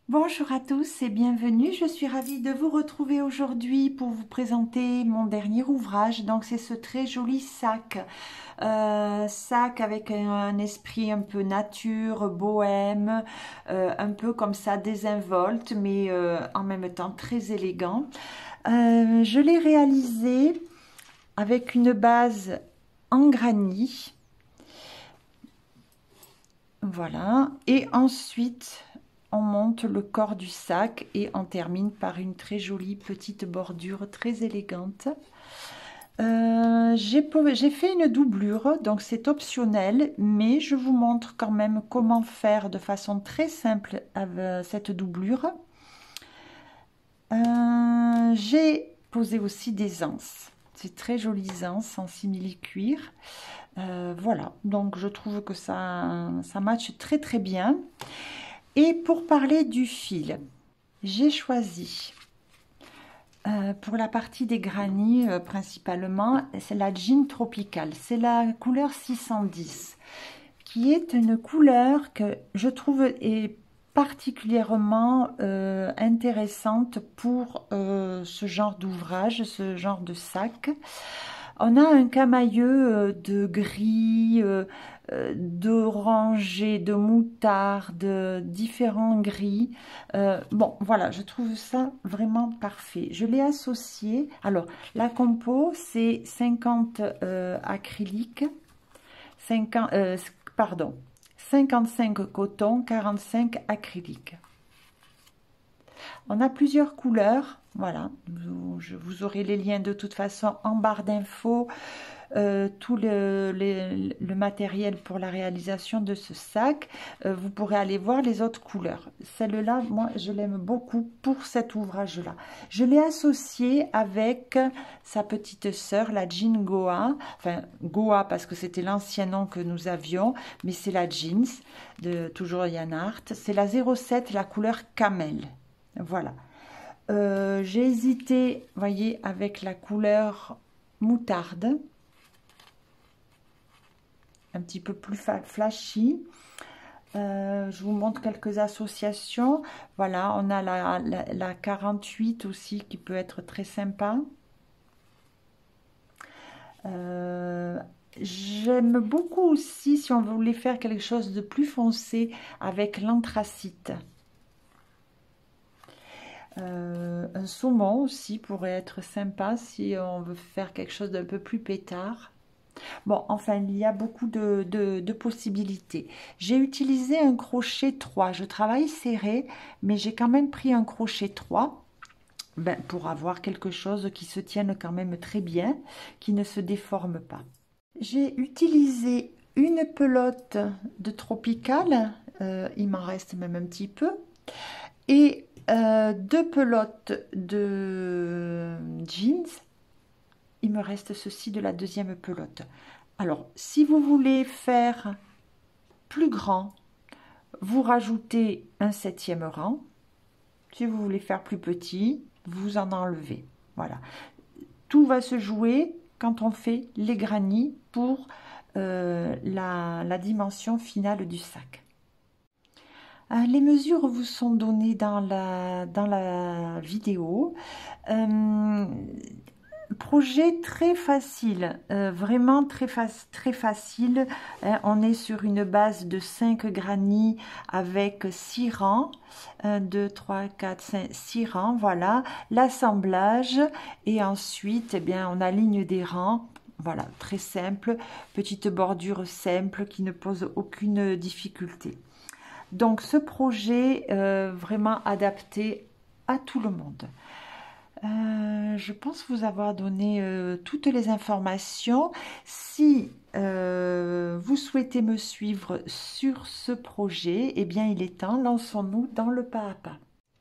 Bonjour à tous et bienvenue, je suis ravie de vous retrouver aujourd'hui pour vous présenter mon dernier ouvrage. Donc c'est ce très joli sac, sac avec un esprit un peu nature, bohème, un peu comme ça désinvolte mais en même temps très élégant. Je l'ai réalisé avec une base en granit, voilà, et ensuite on monte le corps du sac et on termine par une très jolie petite bordure très élégante. J'ai fait une doublure, donc c'est optionnel, mais je vous montre quand même comment faire de façon très simple avec cette doublure. J'ai posé aussi des anses. C'est très joli anses en simili-cuir. Voilà, donc je trouve que ça matche très très bien. Et pour parler du fil, j'ai choisi pour la partie des granits principalement, c'est la Jean Tropical. C'est la couleur 610, qui est une couleur que je trouve est particulièrement intéressante pour ce genre d'ouvrage, ce genre de sac. On a un camailleux de gris, d'oranger, de moutarde, différents gris. Bon, voilà, je trouve ça vraiment parfait. Je l'ai associé. Alors, la compo, c'est 50 acrylique, 55 coton, 45 acrylique. On a plusieurs couleurs, voilà, vous aurez les liens de toute façon en barre d'infos, tout le matériel pour la réalisation de ce sac. Vous pourrez aller voir les autres couleurs. Celle-là, moi, je l'aime beaucoup pour cet ouvrage-là. Je l'ai associé avec sa petite sœur, la Jean Goa, enfin Goa parce que c'était l'ancien nom que nous avions, mais c'est la Jeans, de toujours Yann Art. C'est la 07, la couleur camel. Voilà. J'ai hésité, voyez, avec la couleur moutarde, un petit peu plus flashy. Je vous montre quelques associations. Voilà, on a la 48 aussi qui peut être très sympa. J'aime beaucoup aussi si on voulait faire quelque chose de plus foncé avec l'anthracite. Un saumon aussi pourrait être sympa si on veut faire quelque chose d'un peu plus pétard. Bon, enfin, il y a beaucoup de possibilités. J'ai utilisé un crochet 3. Je travaille serré, mais j'ai quand même pris un crochet 3 pour avoir quelque chose qui se tienne quand même très bien, qui ne se déforme pas. J'ai utilisé une pelote de Tropical, il m'en reste même un petit peu, et deux pelotes de jeans. Il me reste ceci de la deuxième pelote. Alors, si vous voulez faire plus grand, vous rajoutez un 7e rang. Si vous voulez faire plus petit, vous en enlevez. Voilà. Tout va se jouer quand on fait les granits pour la dimension finale du sac. Les mesures vous sont données dans la vidéo. Projet très facile, vraiment très facile. On est sur une base de 5 granits avec 6 rangs. 1, 2, 3, 4, 5, 6 rangs, voilà. L'assemblage et ensuite, eh bien, on aligne des rangs. Voilà, très simple, petite bordure simple qui ne pose aucune difficulté. Donc ce projet vraiment adapté à tout le monde. Je pense vous avoir donné toutes les informations. Si vous souhaitez me suivre sur ce projet, eh bien il est temps, lançons-nous dans le pas à pas.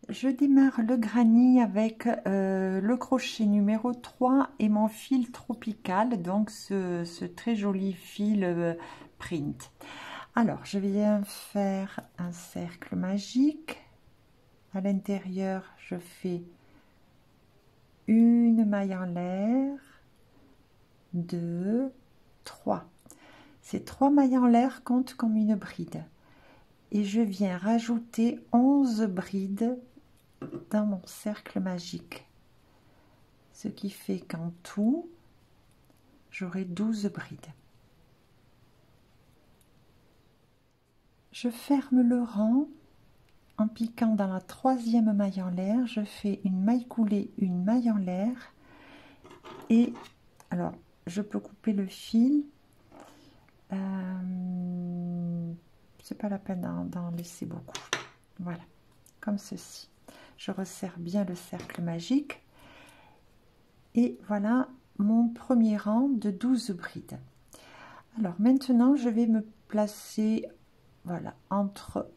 Je démarre le granit avec le crochet numéro 3 et mon fil tropical, donc ce très joli fil print. Alors, je viens faire un cercle magique à l'intérieur, je fais une maille en l'air, 2, 3. Ces 3 mailles en l'air comptent comme une bride. Et je viens rajouter 11 brides dans mon cercle magique. Ce qui fait qu'en tout, j'aurai 12 brides. Je ferme le rang en piquant dans la 3e maille en l'air. Je fais une maille coulée, une maille en l'air. Et alors, je peux couper le fil. C'est pas la peine d'en laisser beaucoup. Voilà, comme ceci. Je resserre bien le cercle magique. Et voilà mon premier rang de 12 brides. Alors maintenant, je vais me placer, voilà, entre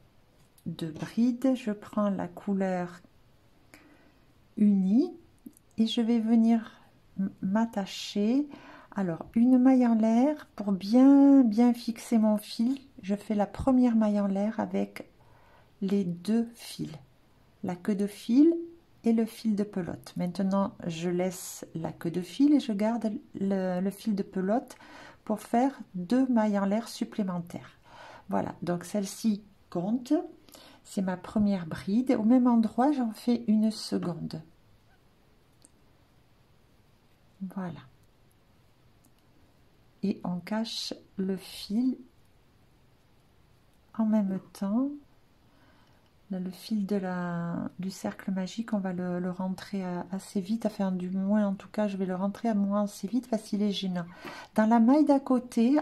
2 brides. Je prends la couleur unie et je vais venir m'attacher. Alors, une maille en l'air pour bien fixer mon fil. Je fais la première maille en l'air avec les 2 fils, la queue de fil et le fil de pelote. Maintenant, je laisse la queue de fil et je garde le fil de pelote pour faire 2 mailles en l'air supplémentaires. Voilà, donc celle-ci compte. C'est ma première bride. Au même endroit, j'en fais une seconde. Voilà. Et on cache le fil en même temps. Là, le fil du cercle magique, on va le rentrer assez vite, enfin du moins en tout cas je vais le rentrer à moi assez vite parce qu'il est gênant. Dans la maille d'à côté,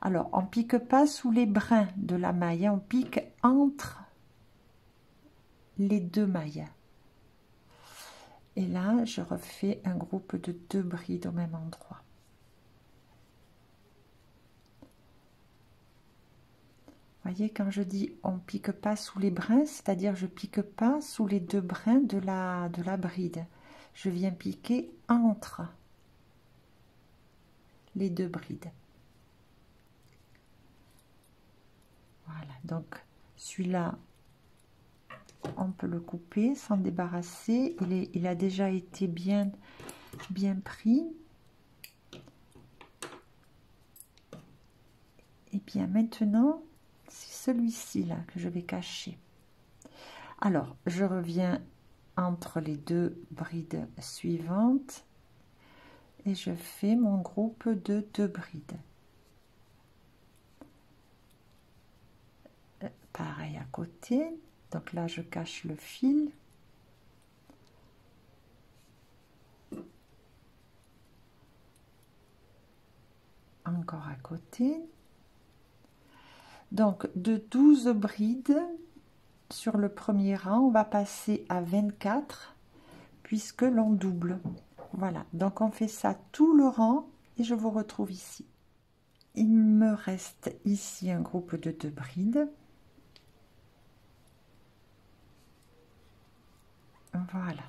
alors on pique pas sous les brins de la maille, on pique entre les 2 mailles. Et là je refais un groupe de 2 brides au même endroit. Voyez, quand je dis on pique pas sous les brins, c'est-à-dire je pique pas sous les 2 brins de la bride. Je viens piquer entre les 2 brides. Voilà, donc celui-là, on peut le couper, s'en débarrasser. Il a déjà été bien pris. Et bien maintenant, c'est celui-ci là que je vais cacher. Alors, je reviens entre les 2 brides suivantes et je fais mon groupe de 2 brides. Pareil à côté, donc là je cache le fil. Encore à côté. Donc de 12 brides sur le premier rang, on va passer à 24 puisque l'on double. Voilà, donc on fait ça tout le rang et je vous retrouve ici. Il me reste ici un groupe de 2 brides. Voilà.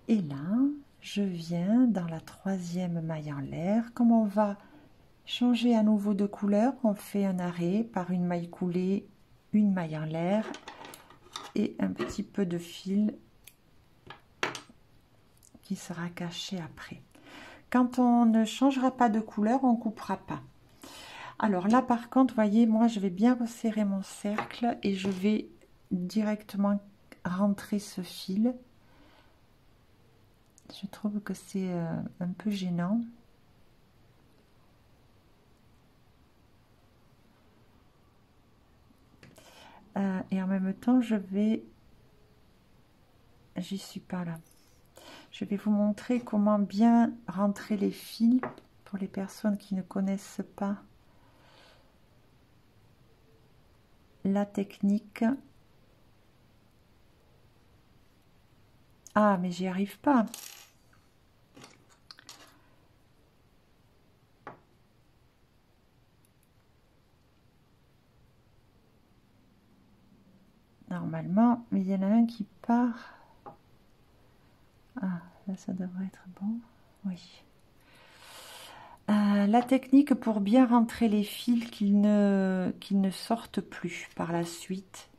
Et là, je viens dans la 3e maille en l'air. Comme on va changer à nouveau de couleur, on fait un arrêt par une maille coulée, une maille en l'air et un petit peu de fil qui sera caché après. Quand on ne changera pas de couleur, on ne coupera pas. Alors là par contre, voyez, moi je vais bien resserrer mon cercle et je vais directement rentrer ce fil. Je trouve que c'est un peu gênant. Et en même temps, j'y suis pas là. Je vais vous montrer comment bien rentrer les fils pour les personnes qui ne connaissent pas la technique. Ah, mais j'y arrive pas. Normalement, mais il y en a un qui part. Ah, là, ça devrait être bon. Oui. La technique pour bien rentrer les fils qu'ils ne sortent plus par la suite.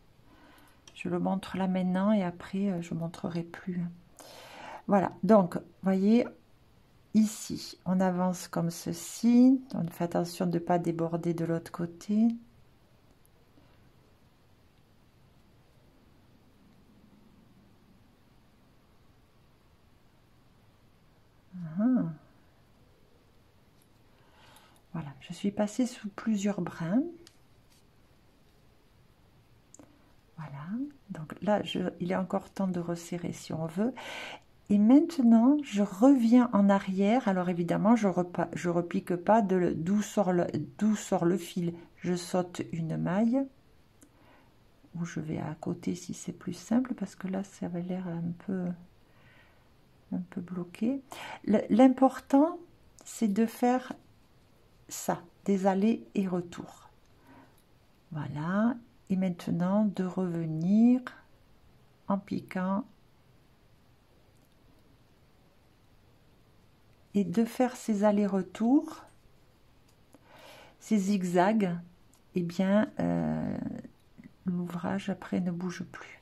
Je le montre là maintenant et après je ne montrerai plus. Voilà, donc, voyez, ici, on avance comme ceci. On fait attention de ne pas déborder de l'autre côté. Voilà, je suis passée sous plusieurs brins. Voilà, donc là, il est encore temps de resserrer si on veut. Et maintenant, je reviens en arrière. Alors évidemment, je repique pas d'où sort le fil. Je saute une maille. Ou je vais à côté si c'est plus simple, parce que là, ça avait l'air un peu bloqué. L'important, c'est de faire ça, des allers et retours. Voilà. Et maintenant, de revenir en piquant et de faire ces allers-retours, ces zigzags. Eh bien, l'ouvrage après ne bouge plus.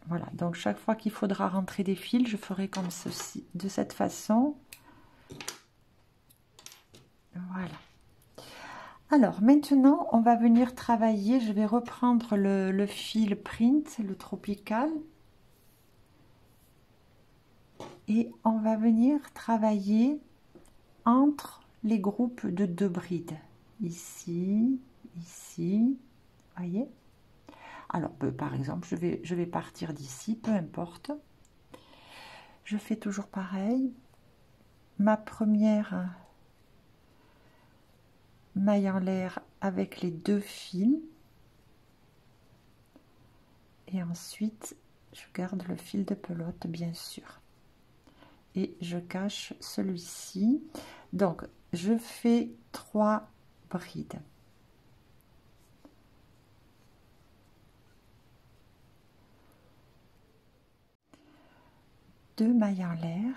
Voilà, donc chaque fois qu'il faudra rentrer des fils, je ferai comme ceci, de cette façon. Voilà. Alors maintenant, on va venir travailler. Je vais reprendre le fil print, le tropical. Et on va venir travailler entre les groupes de 2 brides. Ici, ici, voyez. Alors, par exemple, je vais partir d'ici, peu importe. Je fais toujours pareil. Ma première maille en l'air avec les 2 fils. Et ensuite, je garde le fil de pelote, bien sûr. Et je cache celui-ci. Donc, je fais 3 brides. Deux mailles en l'air.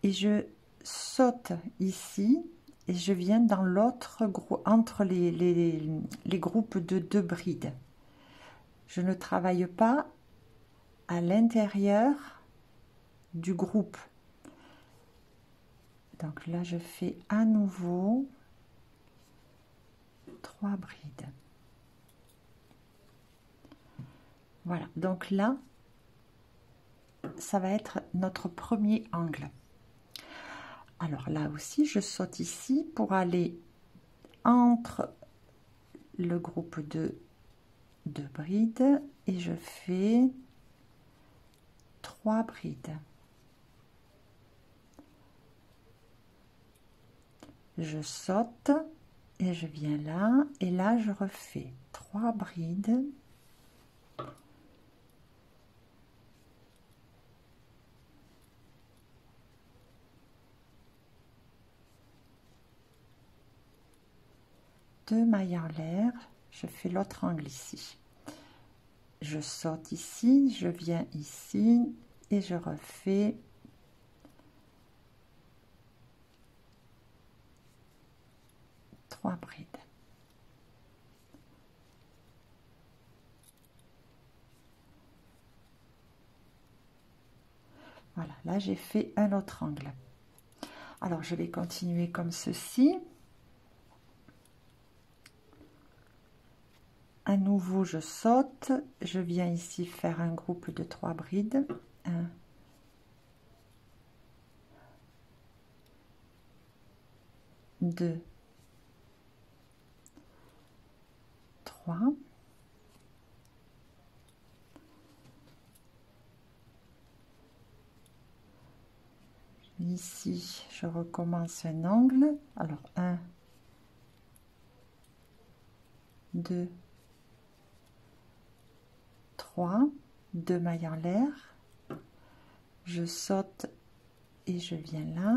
Et je saute ici. Et je viens dans l'autre groupe, entre les groupes de 2 brides. Je ne travaille pas à l'intérieur du groupe. Donc là, je fais à nouveau 3 brides. Voilà, donc là, ça va être notre premier angle. Alors là aussi, je saute ici pour aller entre le groupe de 2 brides et je fais 3 brides. Je saute et je viens là et là je refais 3 brides. Deux mailles en l'air, je fais l'autre angle ici. Je saute ici, je viens ici et je refais 3 brides. Voilà, là j'ai fait un autre angle. Alors je vais continuer comme ceci. À nouveau, je saute, je viens ici faire un groupe de 3 brides. 1, 2, 3. Ici, je recommence un angle. Alors, 1, 2, 3, 2 mailles en l'air. Je saute et je viens là,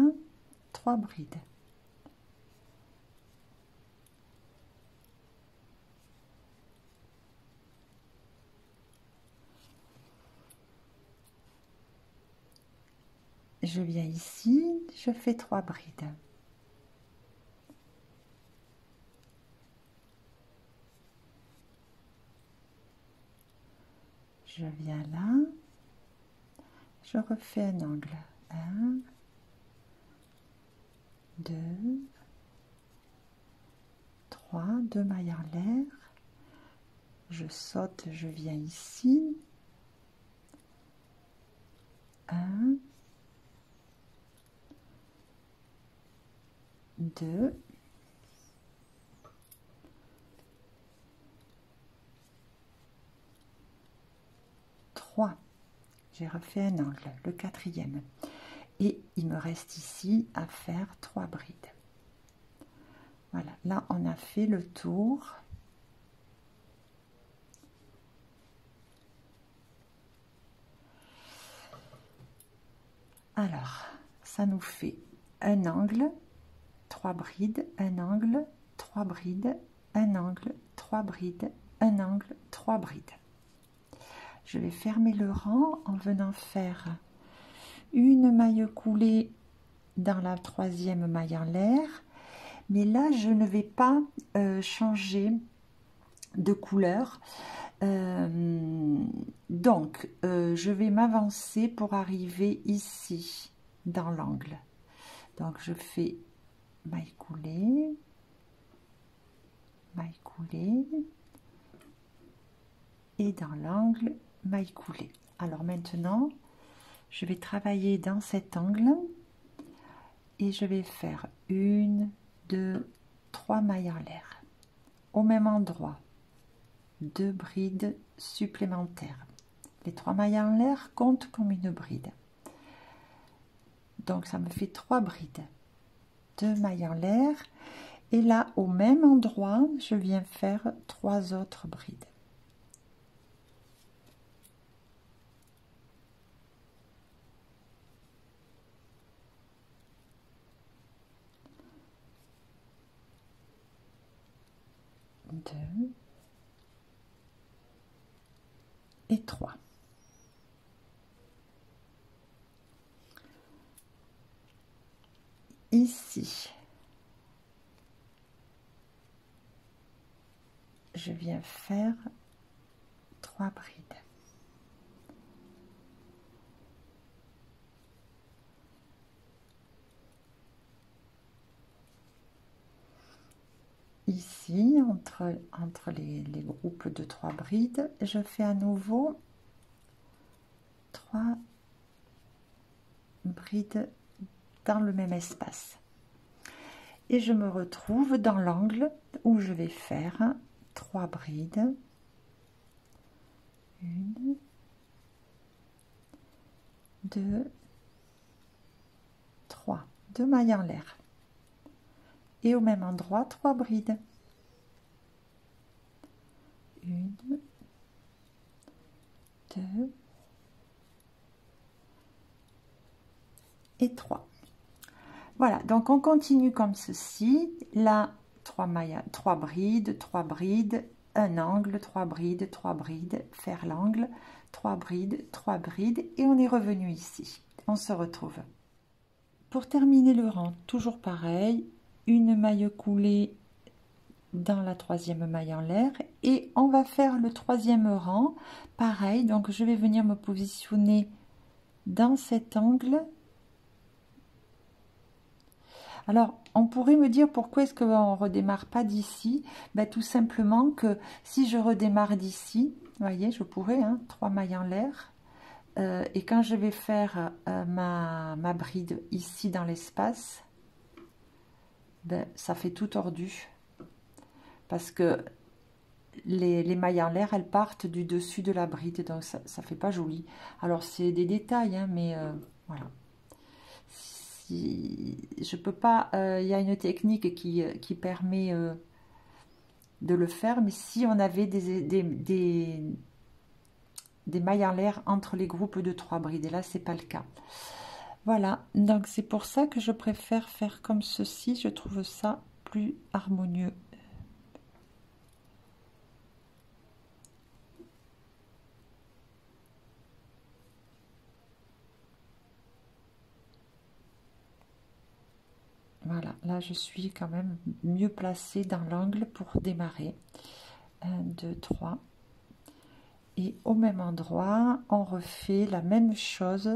3 brides. je viens ici, je fais 3 brides. Je viens là, je refais un angle. 1, 2, 3, 2 mailles en l'air. Je saute, je viens ici. 1, 2, 3. J'ai refait un angle, le 4e. Et il me reste ici à faire 3 brides. Voilà, là on a fait le tour. Alors, ça nous fait un angle, 3 brides, un angle, 3 brides, un angle, 3 brides, un angle, 3 brides. Je vais fermer le rang en venant faire une maille coulée dans la 3e maille en l'air, mais là je ne vais pas changer de couleur. Donc je vais m'avancer pour arriver ici dans l'angle. Donc je fais maille coulée, et dans l'angle maille coulée. Alors maintenant je vais travailler dans cet angle et je vais faire 1, 2, 3 mailles en l'air au même endroit, 2 brides supplémentaires. Les 3 mailles en l'air comptent comme une bride, donc ça me fait 3 brides, 2 mailles en l'air, et là au même endroit je viens faire 3 autres brides. Deux et 3. Ici, je viens faire 3 brides. Ici, entre les groupes de 3 brides, je fais à nouveau 3 brides dans le même espace. Et je me retrouve dans l'angle où je vais faire 3 brides. 1, 2, 3. 2 mailles en l'air. Et au même endroit, 3 brides. 1, 2 et 3. Voilà, donc on continue comme ceci. Là, 3 mailles, 3 brides, 3 brides, un angle, 3 brides, 3 brides, faire l'angle, 3 brides, 3 brides, et on est revenu ici. On se retrouve. Pour terminer le rang, toujours pareil, une maille coulée dans la 3e maille en l'air, et on va faire le 3e rang, pareil, donc je vais venir me positionner dans cet angle. Alors, on pourrait me dire pourquoi est-ce qu'on ne redémarre pas d'ici? Ben, tout simplement que si je redémarre d'ici, vous voyez, je pourrais, 3 mailles en l'air, et quand je vais faire ma bride ici dans l'espace, ben, ça fait tout tordu. Parce que les mailles en l'air, elles partent du dessus de la bride, donc ça ne fait pas joli. Alors, c'est des détails, mais voilà. Je peux pas, il y a une technique qui permet de le faire, mais si on avait des mailles en l'air entre les groupes de 3 brides, et là c'est pas le cas. Voilà, donc c'est pour ça que je préfère faire comme ceci, je trouve ça plus harmonieux. là je suis quand même mieux placée dans l'angle pour démarrer. 1, 2, 3. Et au même endroit, on refait la même chose.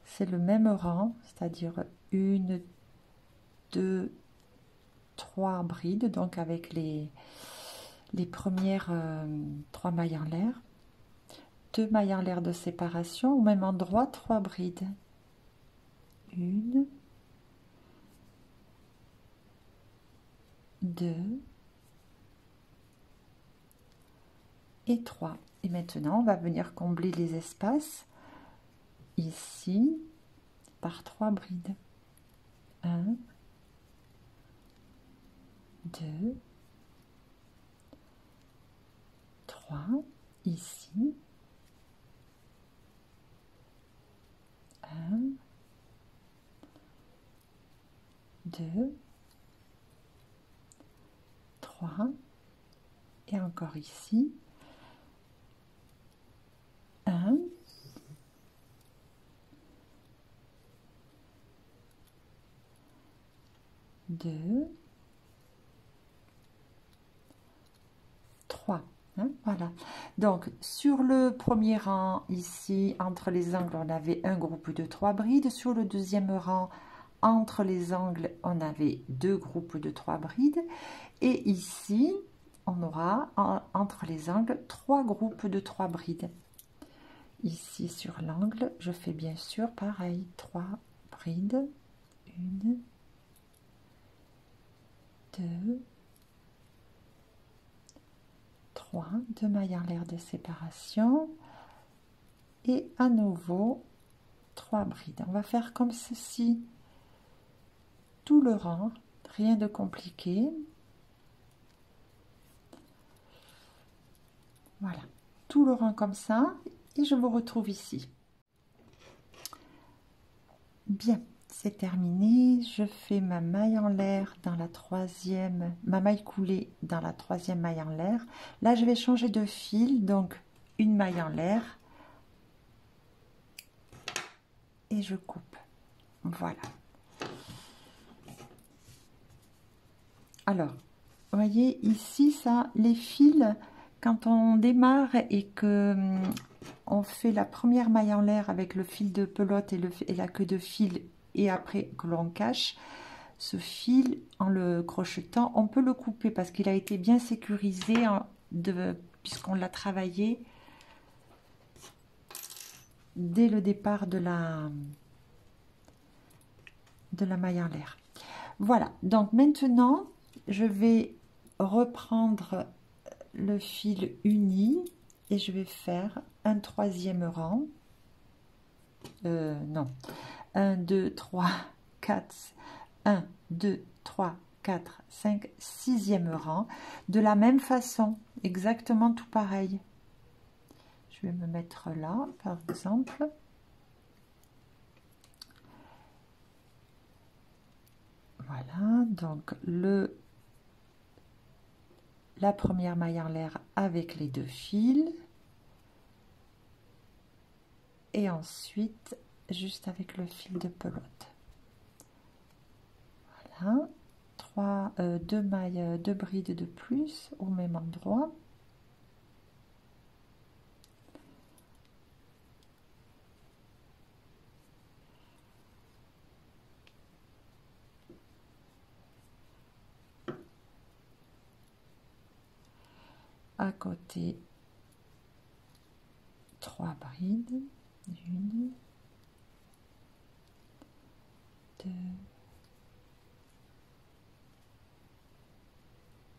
C'est le même rang, c'est-à-dire 1, 2, 3 brides, donc avec les premières 3 mailles en l'air. 2 mailles en l'air de séparation, au même endroit, 3 brides. 1, 2 et 3. Et maintenant, on va venir combler les espaces ici par 3 brides. 1, 2, 3, ici. 1, 2, 3, et encore ici. 1, 2, 3. Voilà. Donc, sur le premier rang, ici, entre les angles, on avait un groupe de 3 brides. Sur le deuxième rang, entre les angles, on avait 2 groupes de 3 brides. Et ici, on aura, entre les angles, 3 groupes de 3 brides. Ici, sur l'angle, je fais bien sûr pareil. 3 brides. 1, 2, 3, 2 mailles en l'air de séparation et à nouveau 3 brides. On va faire comme ceci tout le rang, rien de compliqué. Voilà, tout le rang comme ça et je vous retrouve ici. Bien, c'est terminé. Je fais ma maille en l'air dans la troisième, ma maille coulée dans la troisième maille en l'air. Là, je vais changer de fil, donc une maille en l'air et je coupe. Voilà. Alors, vous voyez ici, ça, les fils, quand on démarre et que on fait la première maille en l'air avec le fil de pelote et la queue de fil, et après que l'on cache, ce fil, en le crochetant, on peut le couper parce qu'il a été bien sécurisé puisqu'on l'a travaillé dès le départ de la maille en l'air. Voilà, donc maintenant, je vais reprendre le fil uni et je vais faire un troisième rang. Non, 1, 2, 3, 4, 1, 2, 3, 4, 5, sixième rang. De la même façon, exactement tout pareil. Je vais me mettre là, par exemple. Voilà, donc la première maille en l'air avec les 2 fils. Et ensuite, juste avec le fil de pelote. Voilà, 2 mailles, 2 brides de plus au même endroit. À côté, 3 brides. 1, 2,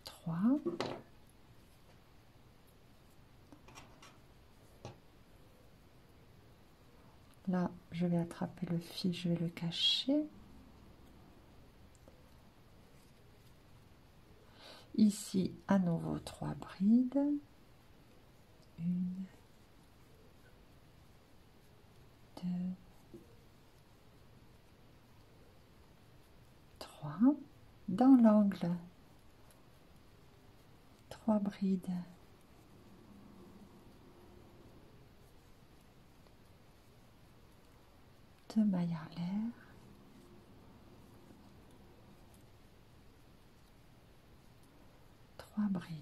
3. Là, je vais attraper le fil, je vais le cacher. Ici, à nouveau 3 brides. 1, 2, 3. Dans l'angle, 3 brides. 2 mailles en l'air. 3 brides.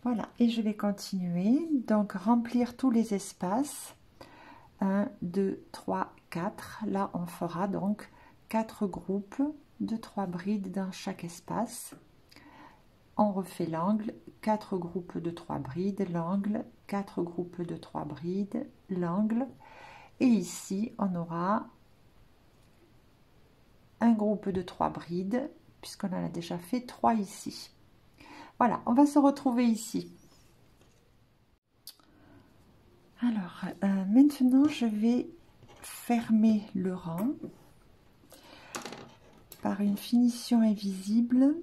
Voilà, et je vais continuer, donc remplir tous les espaces. 1, 2, 3, 4. Là, on fera donc 4 groupes de 3 brides dans chaque espace. On refait l'angle, 4 groupes de 3 brides, l'angle, 4 groupes de 3 brides, l'angle. Et ici, on aura un groupe de 3 brides, puisqu'on en a déjà fait 3 ici. Voilà, on va se retrouver ici. Alors, maintenant, je vais fermer le rang par une finition invisible.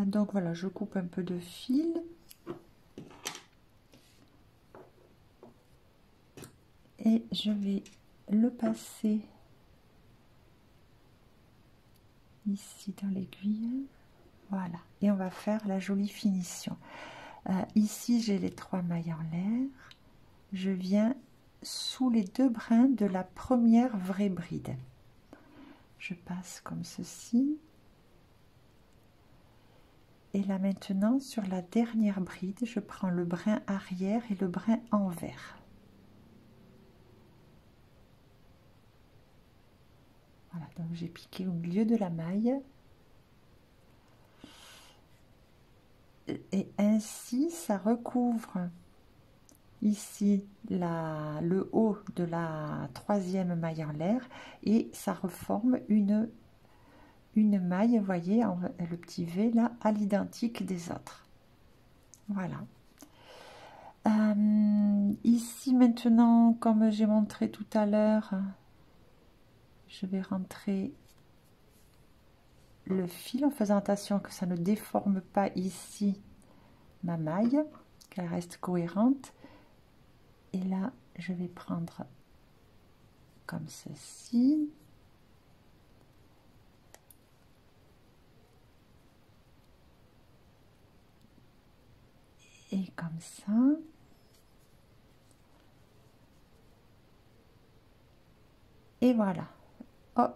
Donc voilà, je coupe un peu de fil. Et je vais le passer ici dans l'aiguille. Voilà, et on va faire la jolie finition. Ici, j'ai les 3 mailles en l'air. Je viens sous les 2 brins de la première vraie bride. Je passe comme ceci. Et là maintenant, sur la dernière bride, je prends le brin arrière et le brin envers. Voilà, donc j'ai piqué au milieu de la maille. Et ainsi, ça recouvre ici le haut de la 3e maille en l'air et ça reforme une maille, vous voyez, le petit V là, à l'identique des autres. Voilà. Ici maintenant, comme j'ai montré tout à l'heure, je vais rentrer le fil en faisant attention que ça ne déforme pas ici ma maille, qu'elle reste cohérente. Et là, je vais prendre comme ceci. Et comme ça. Et voilà. Oh,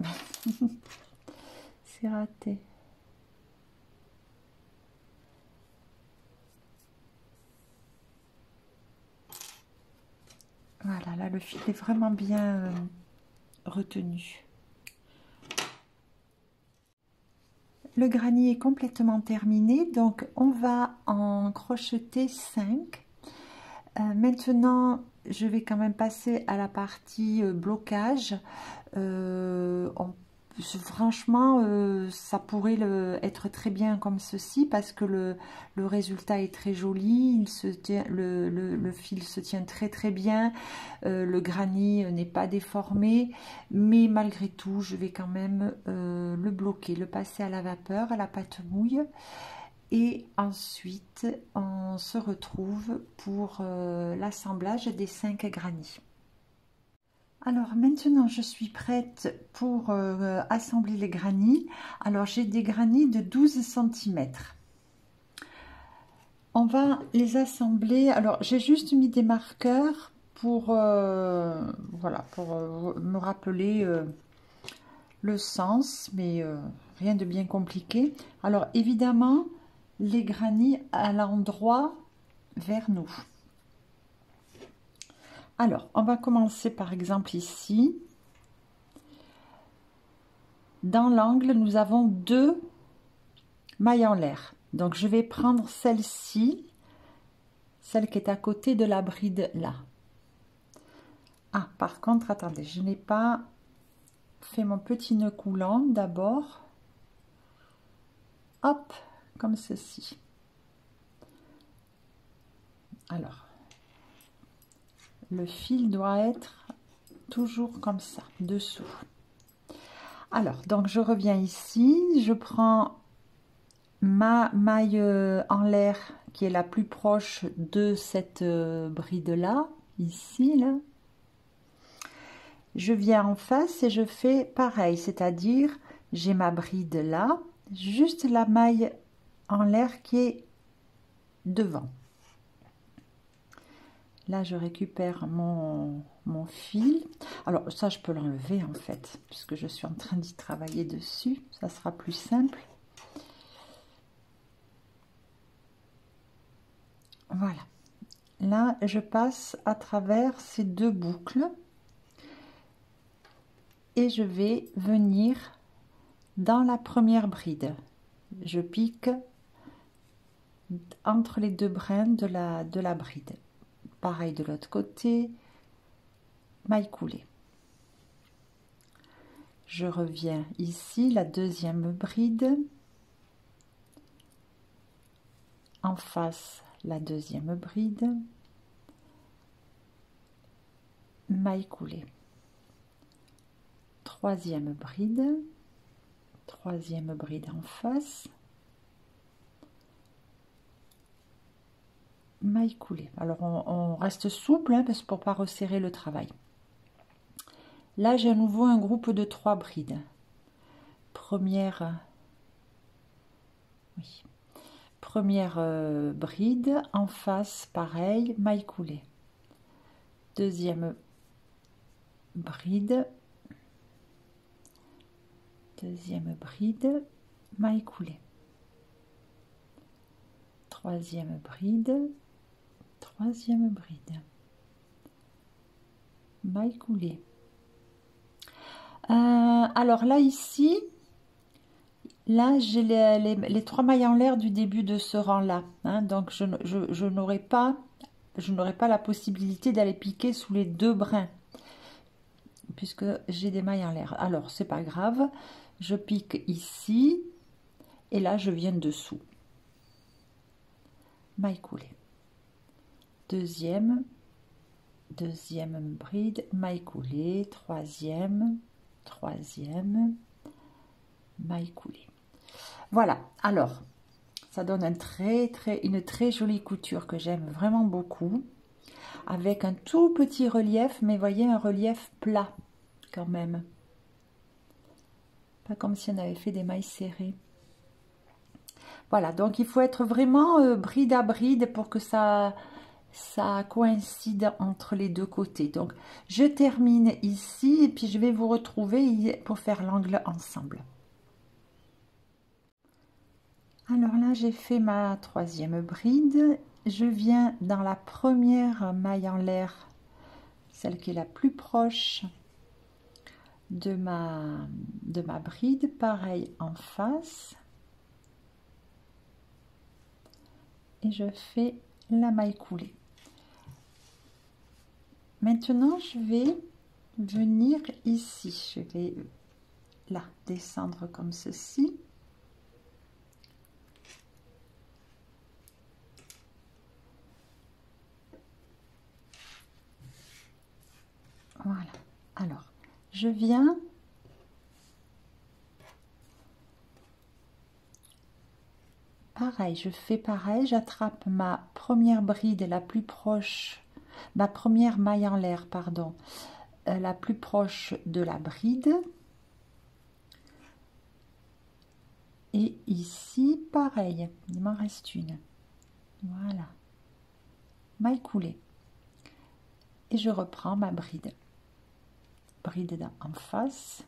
c'est raté. Voilà, là le fil est vraiment bien retenu. Le granny est complètement terminé, donc on va en crocheter 5. Maintenant, je vais quand même passer à la partie blocage. Franchement, ça pourrait être très bien comme ceci parce que le résultat est très joli, le fil se tient très très bien, le granny n'est pas déformé, mais malgré tout, je vais quand même le bloquer, le passer à la vapeur, à la pâte mouille. Et ensuite, on se retrouve pour l'assemblage des 5 grannies. Alors maintenant, je suis prête pour assembler les grannies. Alors, j'ai des grannies de 12 cm. On va les assembler. Alors, j'ai juste mis des marqueurs pour, voilà, pour me rappeler le sens, mais rien de bien compliqué. Alors, évidemment, les grannies à l'endroit vers nous. Alors, on va commencer par exemple ici. Dans l'angle, nous avons 2 mailles en l'air. Donc, je vais prendre celle-ci, celle qui est à côté de la bride là. Ah, par contre, attendez, je n'ai pas fait mon petit nœud coulant d'abord. Hop, comme ceci. Alors, le fil doit être toujours comme ça, dessous. Alors, donc je reviens ici, je prends ma maille en l'air qui est la plus proche de cette bride là, ici, là. Je viens en face et je fais pareil, c'est-à-dire j'ai ma bride là, juste la maille en l'air qui est devant. Là, je récupère mon fil. Alors, ça, je peux l'enlever, en fait, puisque je suis en train d'y travailler dessus. Ça sera plus simple. Voilà. Là, je passe à travers ces deux boucles. Et je vais venir dans la première bride. Je pique entre les deux brins de la bride. Pareil de l'autre côté, maille coulée. Je reviens ici, la deuxième bride. En face, la deuxième bride. Maille coulée. Troisième bride en face, maille coulée. Alors on reste souple, hein, parce que pour pas resserrer le travail. Là j'ai à nouveau un groupe de 3 brides. Première bride en face, pareil, maille coulée. Deuxième bride, maille coulée. Troisième bride, maille coulée. Alors là ici, là j'ai les 3 mailles en l'air du début de ce rang là, hein, donc je n'aurai pas la possibilité d'aller piquer sous les 2 brins puisque j'ai des mailles en l'air. Alors c'est pas grave, je pique ici et là je viens dessous, maille coulée. Deuxième bride, maille coulée. Troisième, maille coulée. Voilà, alors ça donne une très jolie couture que j'aime vraiment beaucoup, avec un tout petit relief, mais voyez, un relief plat quand même, pas comme si on avait fait des mailles serrées. Voilà, donc il faut être vraiment bride à bride pour que ça coïncide entre les deux côtés. Donc je termine ici et puis je vais vous retrouver pour faire l'angle ensemble. Alors là j'ai fait ma troisième bride, je viens dans la première maille en l'air, celle qui est la plus proche de ma bride, pareil en face, et je fais la maille coulée. Maintenant je vais venir ici, je vais là descendre comme ceci. Voilà, alors je viens pareil, je fais pareil, j'attrape ma première bride la plus proche, ma première maille en l'air, pardon, la plus proche de la bride. Et ici, pareil, il m'en reste une. Voilà, maille coulée. Et je reprends ma bride. Bride en face.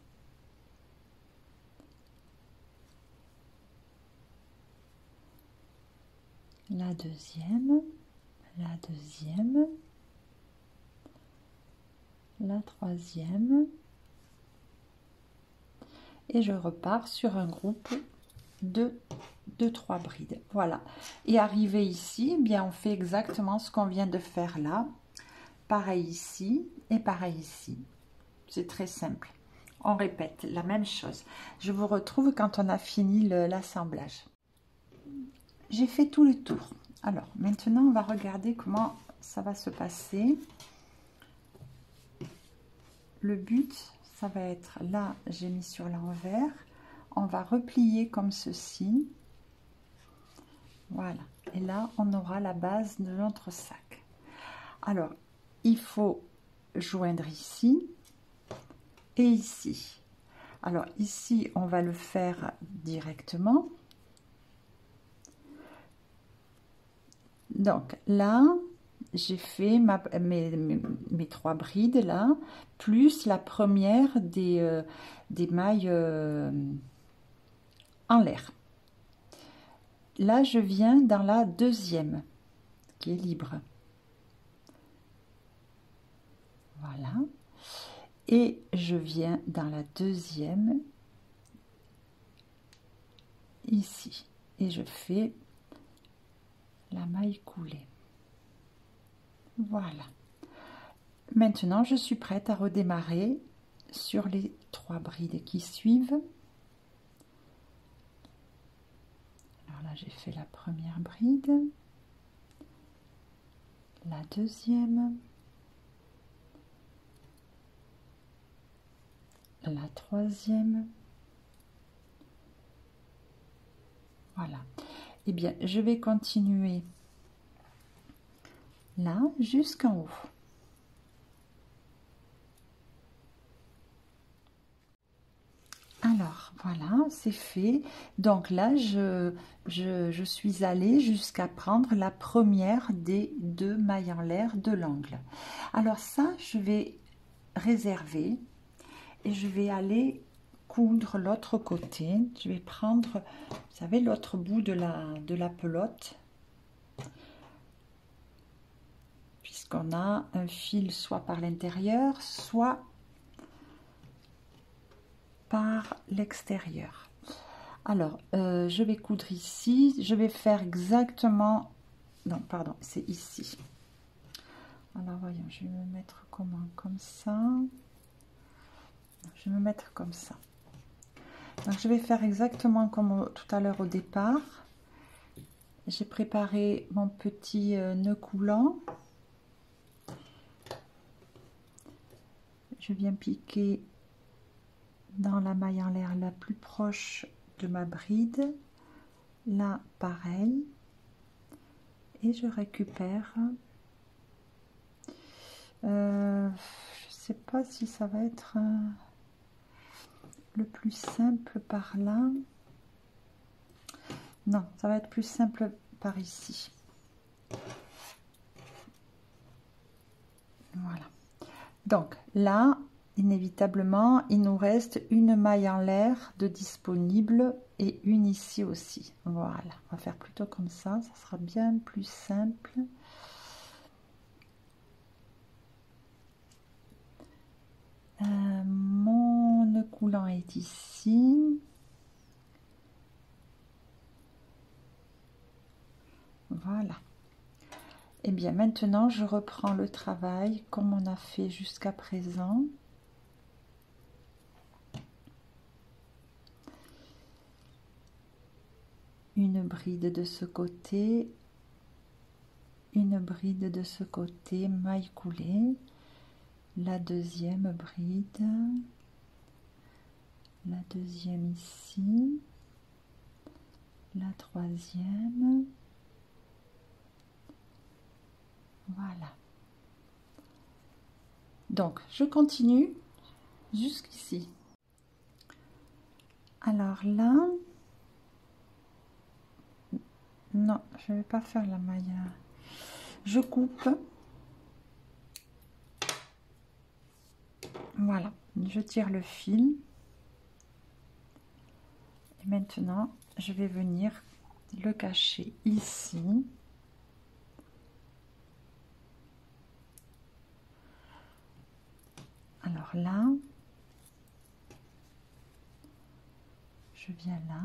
La deuxième, la troisième, et je repars sur un groupe de 3 brides. Voilà, et arrivé ici, eh bien on fait exactement ce qu'on vient de faire là, pareil ici et pareil ici. C'est très simple, on répète la même chose. Je vous retrouve quand on a fini l'assemblage. J'ai fait tout le tour. Alors maintenant on va regarder comment ça va se passer. Le but, ça va être là, j'ai mis sur l'envers, on va replier comme ceci. Voilà, et là on aura la base de notre sac. Alors il faut joindre ici et ici. Alors ici on va le faire directement. Donc là, j'ai fait mes 3 brides là, plus la première des mailles en l'air. Là, je viens dans la deuxième, qui est libre. Voilà. Et je viens dans la deuxième, ici. Et je fais la maille coulée. Voilà. Maintenant, je suis prête à redémarrer sur les 3 brides qui suivent. Alors là, j'ai fait la première bride, la deuxième, la troisième. Voilà. Eh bien, je vais continuer là jusqu'en haut. Alors, voilà, c'est fait. Donc là, je suis allée jusqu'à prendre la première des 2 mailles en l'air de l'angle. Alors ça, je vais réserver et je vais aller coudre l'autre côté. Je vais prendre, vous savez, l'autre bout de la pelote. Puisqu'on a un fil soit par l'intérieur, soit par l'extérieur. Alors, je vais coudre ici. Je vais faire exactement... Non, pardon, c'est ici. Alors, voyons, je vais me mettre comment? Comme ça. Je vais me mettre comme ça. Donc, je vais faire exactement comme tout à l'heure au départ. J'ai préparé mon petit nœud coulant. Je viens piquer dans la maille en l'air la plus proche de ma bride. Là, pareil. Et je récupère. Je sais pas si ça va être le plus simple par là. Non, ça va être plus simple par ici. Voilà. Donc là, inévitablement, il nous reste une maille en l'air de disponible et une ici aussi. Voilà, on va faire plutôt comme ça sera bien plus simple. Mon nœud coulant est ici. Voilà. Et bien maintenant, je reprends le travail comme on a fait jusqu'à présent. Une bride de ce côté, une bride de ce côté, maille coulée, la deuxième bride, la deuxième ici, la troisième, voilà. Donc, je continue jusqu'ici. Alors là, non, je ne vais pas faire la maille. Je coupe. Voilà, je tire le fil. Et maintenant, je vais venir le cacher ici. Alors là, je viens là.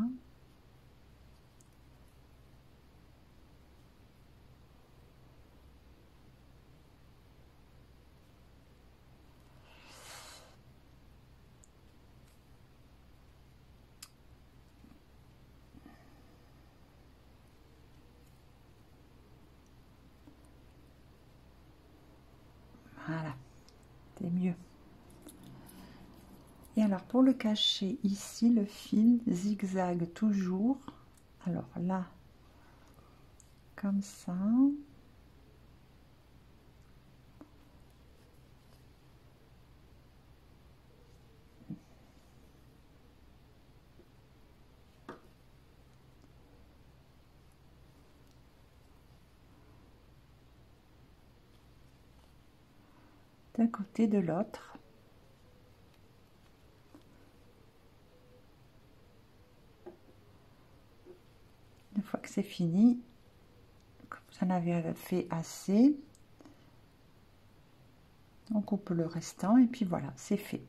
Voilà, c'est mieux. Et alors pour le cacher ici, le fil zigzague toujours. Alors là, comme ça. d'un côté de l'autre. Une fois que c'est fini, comme vous en avez fait assez, on coupe le restant et puis voilà, c'est fait.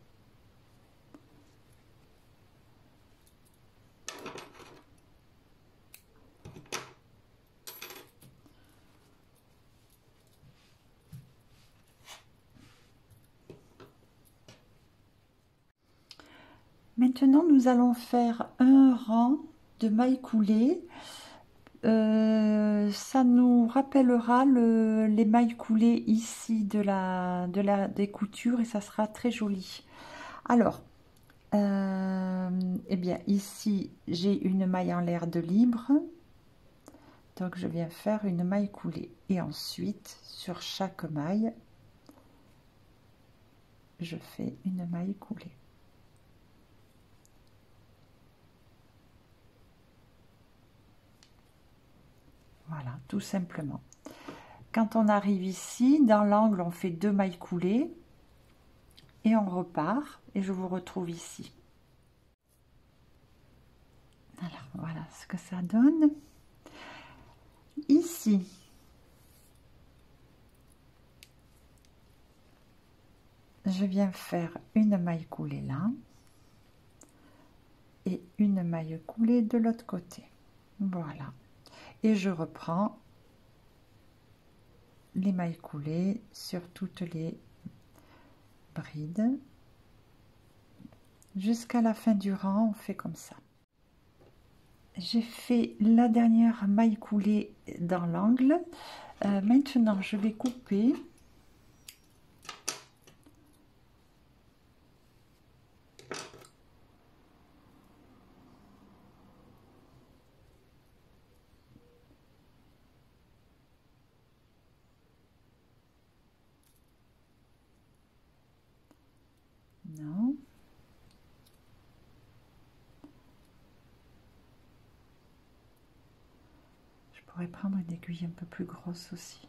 Maintenant, nous allons faire un rang de mailles coulées. Ça nous rappellera les mailles coulées ici des coutures et ça sera très joli. Alors, eh bien ici, j'ai une maille en l'air de libre. Donc, je viens faire une maille coulée. Et ensuite, sur chaque maille, je fais une maille coulée. Voilà, tout simplement. Quand on arrive ici, dans l'angle, on fait 2 mailles coulées et on repart et je vous retrouve ici. Alors, voilà ce que ça donne. Ici, je viens faire une maille coulée là et une maille coulée de l'autre côté. Voilà. Et je reprends les mailles coulées sur toutes les brides. Jusqu'à la fin du rang, on fait comme ça. J'ai fait la dernière maille coulée dans l'angle. Maintenant, je vais couper. Non. Je pourrais prendre une aiguille un peu plus grosse aussi.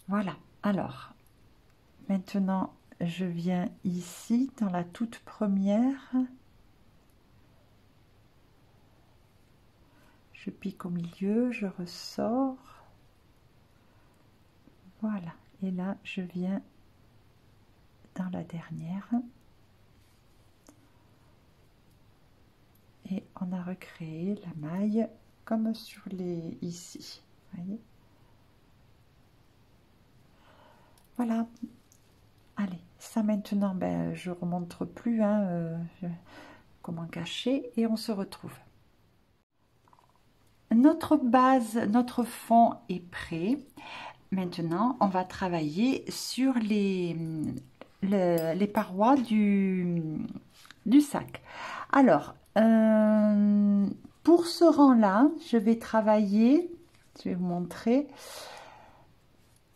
Voilà. Alors, maintenant, je viens ici dans la toute première. Je pique au milieu, je ressors. Voilà. Et là, je viens dans la dernière. Et on a recréé la maille comme sur les ici. Voyez. Voilà. Allez, ça maintenant, ben, je ne remontre plus comment cacher et on se retrouve. Notre base, notre fond est prêt. Maintenant, on va travailler sur les parois du sac. Alors, pour ce rang-là, je vais travailler, je vais vous montrer,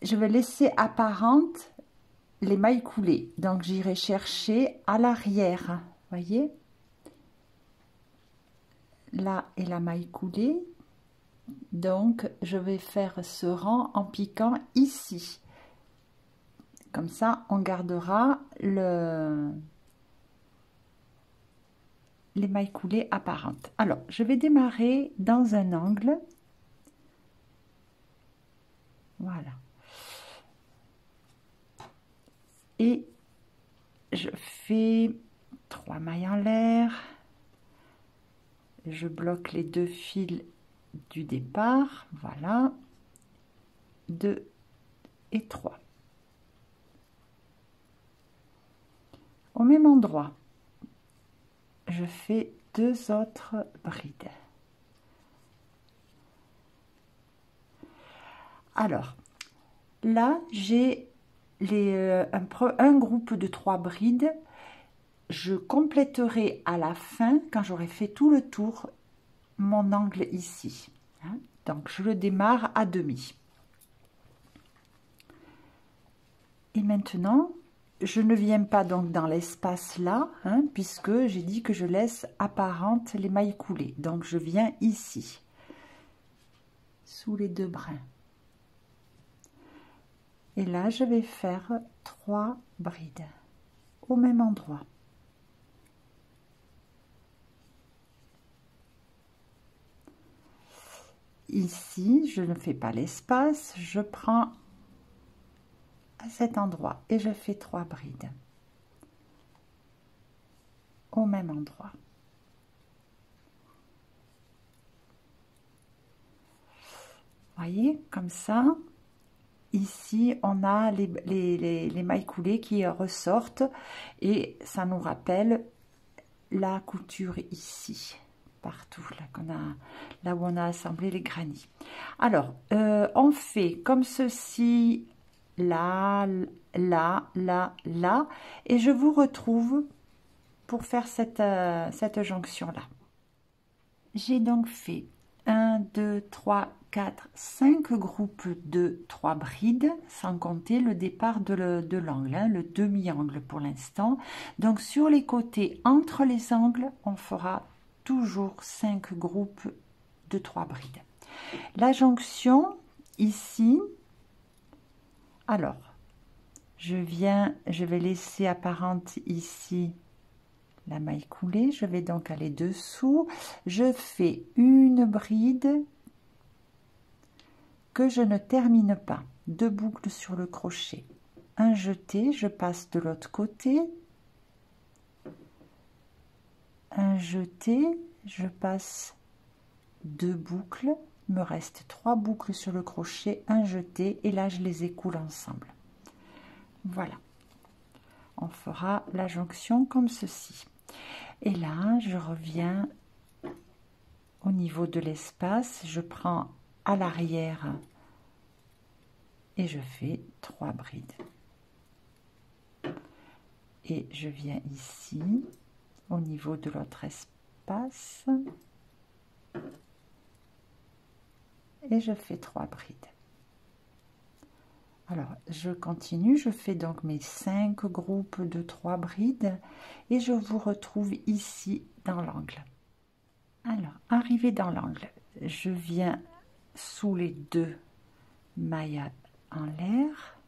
je vais laisser apparentes les mailles coulées. Donc, j'irai chercher à l'arrière, voyez. Là est la maille coulée. Donc, je vais faire ce rang en piquant ici. Comme ça, on gardera les mailles coulées apparentes. Alors, je vais démarrer dans un angle. Voilà. Et je fais 3 mailles en l'air. Je bloque les 2 fils du départ. Voilà. 2 et 3. Au même endroit, je fais 2 autres brides. Alors, là, j'ai un groupe de 3 brides. Je compléterai à la fin, quand j'aurai fait tout le tour, mon angle ici. Donc, je le démarre à demi. Et maintenant, je ne viens pas donc dans l'espace là, puisque j'ai dit que je laisse apparentes les mailles coulées. Donc, je viens ici, sous les 2 brins. Et là, je vais faire 3 brides au même endroit. Ici, je ne fais pas l'espace, je prends à cet endroit et je fais 3 brides au même endroit. Voyez, comme ça. Ici, on a les mailles coulées qui ressortent et ça nous rappelle la couture ici, partout, là où on a assemblé les granits. Alors, on fait comme ceci, là, là, là, là, et je vous retrouve pour faire cette jonction-là. J'ai donc fait 1, 2, 3, 4, 5 groupes de 3 brides, sans compter le départ de l'angle, hein, le demi-angle pour l'instant. Donc sur les côtés, entre les angles, on fera toujours 5 groupes de 3 brides. La jonction, ici, alors, je vais laisser apparente ici la maille coulée, je vais donc aller dessous, je fais une bride que je ne termine pas, 2 boucles sur le crochet, un jeté, je passe de l'autre côté, un jeté, je passe 2 boucles, il me reste 3 boucles sur le crochet, un jeté, et là je les écoule ensemble. Voilà, on fera la jonction comme ceci. Et là, je reviens au niveau de l'espace, je prends à l'arrière et je fais 3 brides. Et je viens ici, au niveau de l'autre espace, et je fais 3 brides. Alors, je continue, je fais donc mes 5 groupes de 3 brides et je vous retrouve ici dans l'angle. Alors, arrivé dans l'angle, je viens sous les 2 mailles en l'air,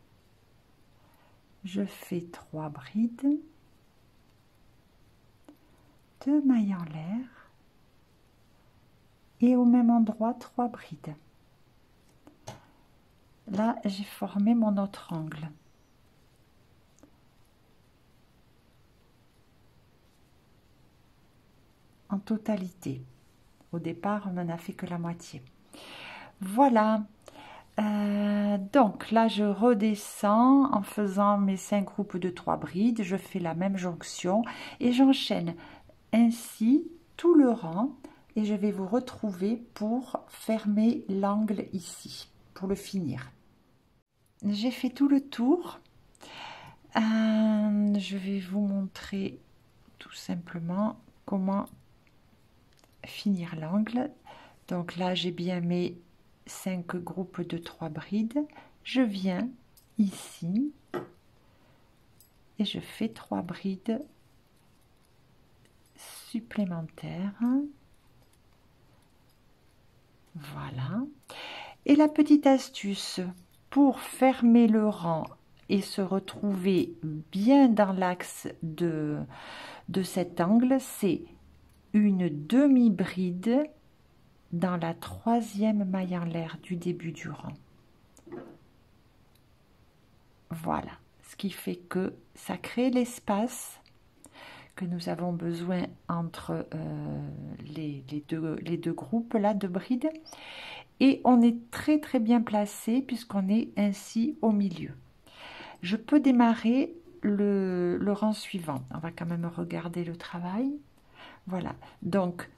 je fais 3 brides, 2 mailles en l'air et au même endroit 3 brides. Là, j'ai formé mon autre angle. En totalité. Au départ, on n'en a fait que la moitié. Voilà. Donc là, je redescends en faisant mes 5 groupes de 3 brides. Je fais la même jonction et j'enchaîne ainsi tout le rang. Et je vais vous retrouver pour fermer l'angle ici, pour le finir. J'ai fait tout le tour. Je vais vous montrer tout simplement comment finir l'angle. Donc là, j'ai bien mes 5 groupes de 3 brides. Je viens ici et je fais 3 brides supplémentaires. Voilà. Et la petite astuce pour fermer le rang et se retrouver bien dans l'axe de cet angle, c'est une demi-bride dans la 3e maille en l'air du début du rang. Voilà, ce qui fait que ça crée l'espace que nous avons besoin entre les deux groupes là de brides, et on est très très bien placé puisqu'on est ainsi au milieu. Je peux démarrer le rang suivant. On va quand même regarder le travail. Voilà, donc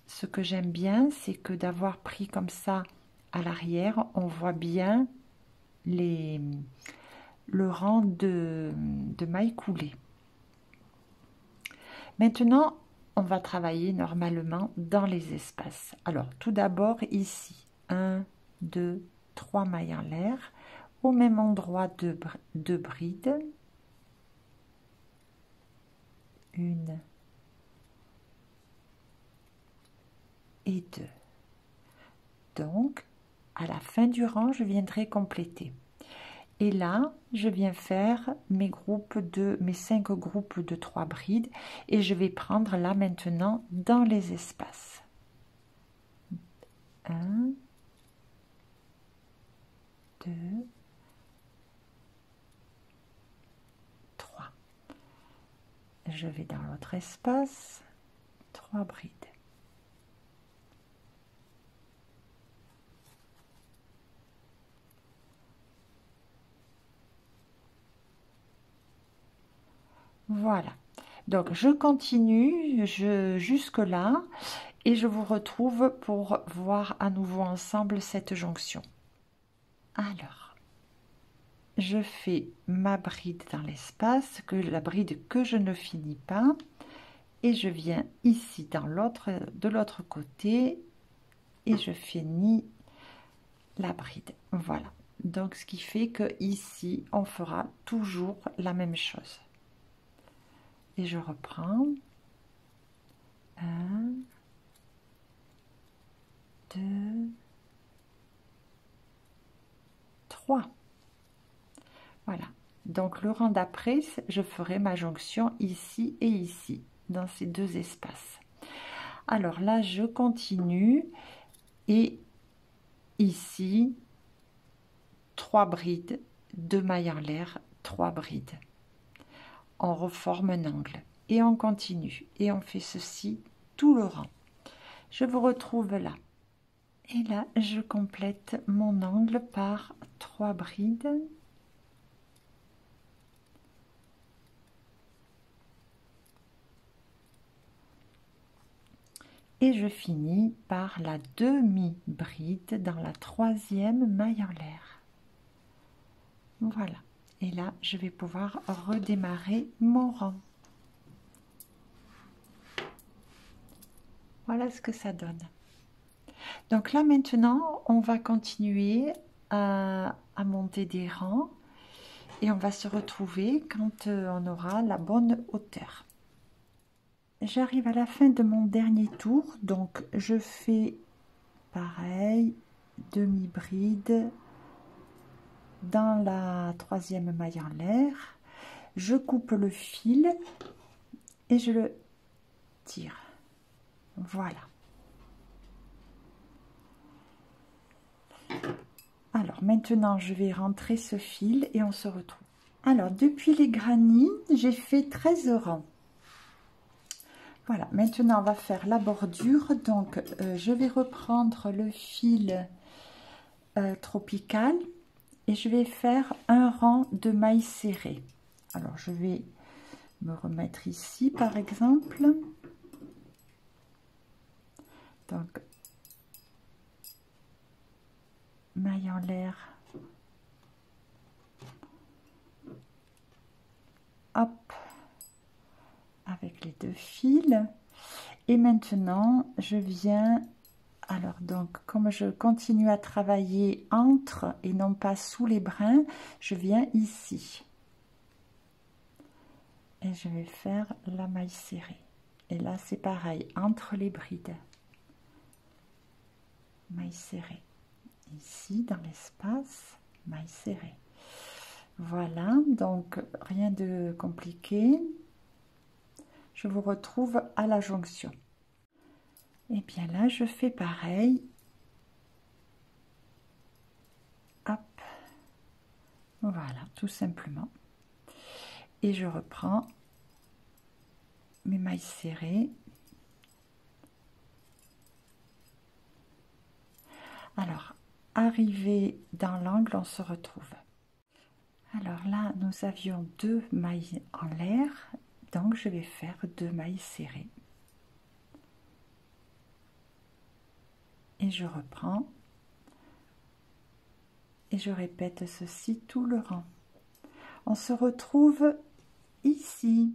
ce que j'aime bien, c'est que d'avoir pris comme ça à l'arrière, on voit bien le rang de mailles coulées. Maintenant, on va travailler normalement dans les espaces. Alors, tout d'abord ici, 1, 2, 3 mailles en l'air, au même endroit de brides, 1 et 2. Donc, à la fin du rang, je viendrai compléter. Et là, je viens faire mes 5 groupes de 3 brides et je vais prendre là maintenant dans les espaces. 1, 2, 3. Je vais dans l'autre espace, 3 brides. Voilà, donc je continue jusque là et je vous retrouve pour voir à nouveau ensemble cette jonction. Alors, je fais ma bride dans l'espace, la bride que je ne finis pas, et je viens ici de l'autre côté et je finis la bride. Voilà, donc ce qui fait que ici on fera toujours la même chose. Et je reprends. 1, 2, 3. Voilà. Donc le rang d'après, je ferai ma jonction ici et ici, dans ces 2 espaces. Alors là, je continue et ici, 3 brides, 2 mailles en l'air, 3 brides. On reforme un angle et on continue et on fait ceci tout le rang. Je vous retrouve là et là je complète mon angle par 3 brides et je finis par la demi-bride dans la 3e maille en l'air. Voilà, et là je vais pouvoir redémarrer mon rang. Voilà ce que ça donne. Donc là maintenant, on va continuer à monter des rangs et on va se retrouver quand on aura la bonne hauteur. J'arrive à la fin de mon dernier tour, donc je fais pareil, demi-bride dans la 3e maille en l'air. Je coupe le fil et je le tire. Voilà. Alors maintenant, je vais rentrer ce fil et on se retrouve. Alors, depuis les granits, j'ai fait 13 rangs. Voilà, maintenant on va faire la bordure. Donc, je vais reprendre le fil tropical et je vais faire un rang de mailles serrées. Alors, je vais me remettre ici, par exemple. Donc, maille en l'air. Hop, avec les 2 fils. Et maintenant, je viens, alors donc, comme je continue à travailler entre et non pas sous les brins, je viens ici. Et je vais faire la maille serrée. Et là, c'est pareil, entre les brides. Maille serrée. Ici, dans l'espace, maille serrée. Voilà, donc rien de compliqué. Je vous retrouve à la jonction. Et bien là, je fais pareil. Hop. Voilà, tout simplement. Et je reprends mes mailles serrées. Alors, arrivé dans l'angle, on se retrouve. Alors là, nous avions 2 mailles en l'air, donc je vais faire 2 mailles serrées. Et je reprends. Et je répète ceci tout le rang. On se retrouve ici.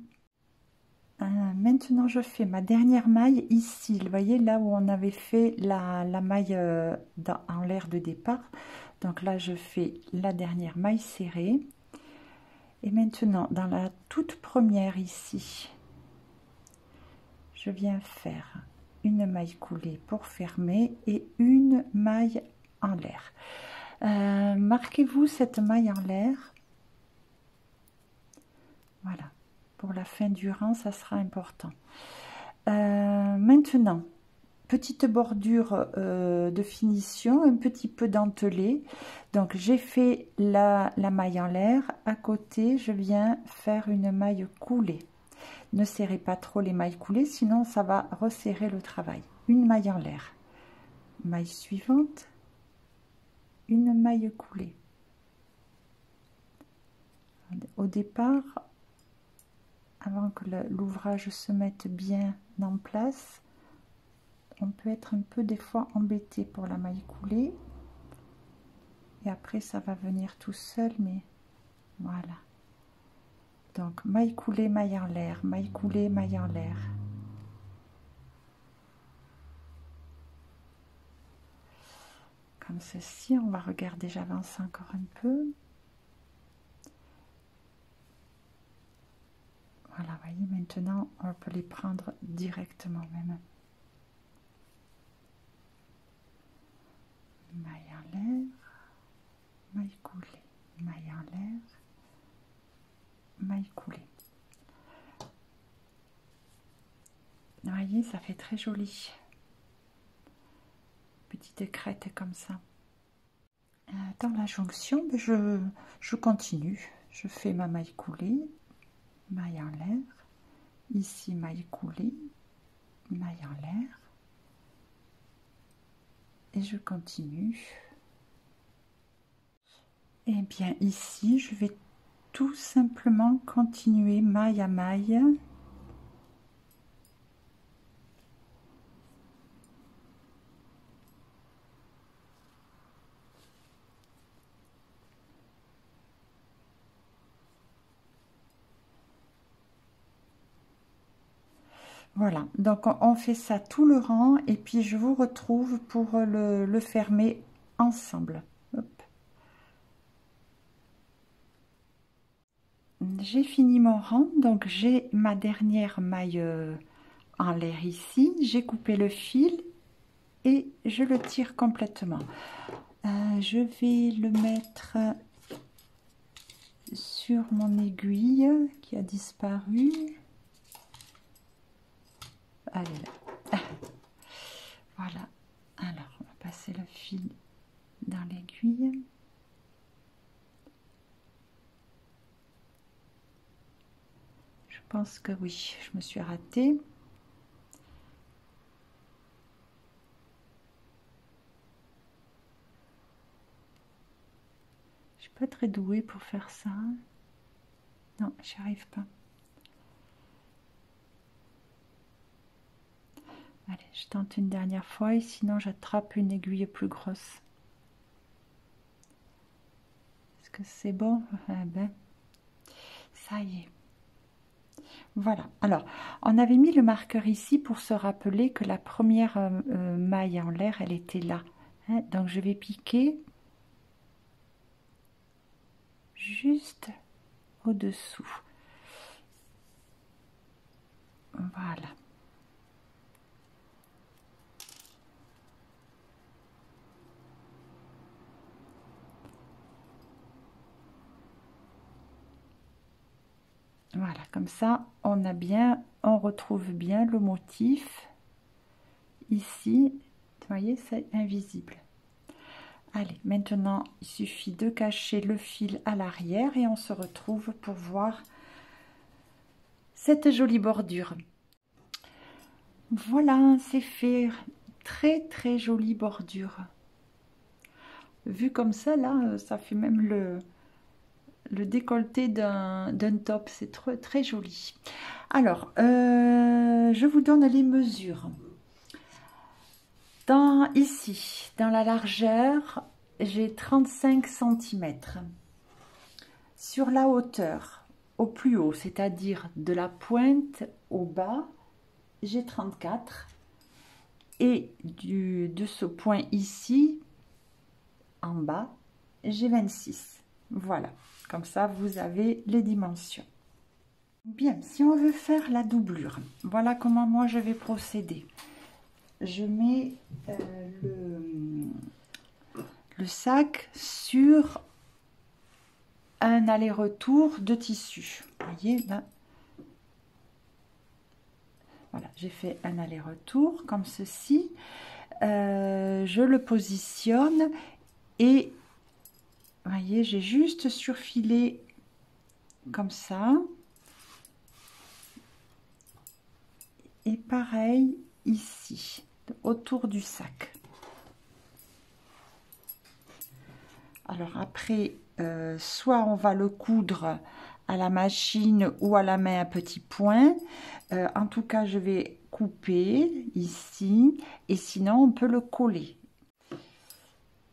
Maintenant, je fais ma dernière maille ici. Vous voyez, là où on avait fait la maille en l'air de départ. Donc là, je fais la dernière maille serrée. Et maintenant, dans la toute première ici, je viens faire une maille coulée pour fermer et une maille en l'air. Marquez-vous cette maille en l'air. Voilà, pour la fin du rang, ça sera important. Maintenant, petite bordure de finition, un petit peu dentelée. Donc j'ai fait la maille en l'air. À côté, je viens faire une maille coulée. Ne serrez pas trop les mailles coulées, sinon ça va resserrer le travail. Une maille en l'air. Maille suivante. Une maille coulée. Au départ, avant que l'ouvrage se mette bien en place, on peut être un peu des fois embêté pour la maille coulée. Et après, ça va venir tout seul, mais voilà. Donc, maille coulée, maille en l'air, maille coulée, maille en l'air. Comme ceci, on va regarder, j'avance encore un peu. Voilà, voyez, maintenant, on peut les prendre directement même. Maille en l'air, maille coulée, maille en l'air, maille coulée. Vous voyez, ça fait très joli. Petite crête comme ça. Dans la jonction, je continue. Je fais ma maille coulée, maille en l'air. Ici, maille coulée, maille en l'air. Et je continue. Et bien ici, je vais tout simplement continuer maille à maille. Voilà, donc on fait ça tout le rang et puis je vous retrouve pour le fermer ensemble. J'ai fini mon rang, donc j'ai ma dernière maille en l'air ici. J'ai coupé le fil et je le tire complètement. Je vais le mettre sur mon aiguille qui a disparu. Allez là. Voilà. Alors, on va passer le fil dans l'aiguille. Je pense que oui, je me suis ratée. Je suis pas très douée pour faire ça. Non, j'y arrive pas. Allez, je tente une dernière fois et sinon j'attrape une aiguille plus grosse. Est-ce que c'est bon? Ah ben, ça y est. Voilà, alors on avait mis le marqueur ici pour se rappeler que la première maille en l'air, elle était là. Hein, donc je vais piquer juste au-dessous. Voilà. Voilà, comme ça, on retrouve bien le motif. Ici, vous voyez, c'est invisible. Allez, maintenant, il suffit de cacher le fil à l'arrière et on se retrouve pour voir cette jolie bordure. Voilà, c'est fait. Très, très jolie bordure. Vu comme ça, là, ça fait même le décolleté d'un top, c'est très joli. Alors, je vous donne les mesures. Ici, dans la largeur, j'ai 35 cm. Sur la hauteur, au plus haut, c'est-à-dire de la pointe au bas, j'ai 34. Et de ce point ici, en bas, j'ai 26. Voilà. Comme ça, vous avez les dimensions. Bien, si on veut faire la doublure, voilà comment moi je vais procéder. Je mets le le sac sur un aller-retour de tissu. Vous voyez là, voilà, j'ai fait un aller-retour comme ceci. Je le positionne et vous voyez, j'ai juste surfilé comme ça. Et pareil ici, autour du sac. Alors après, soit on va le coudre à la machine ou à la main à petits points. En tout cas, je vais couper ici et sinon on peut le coller.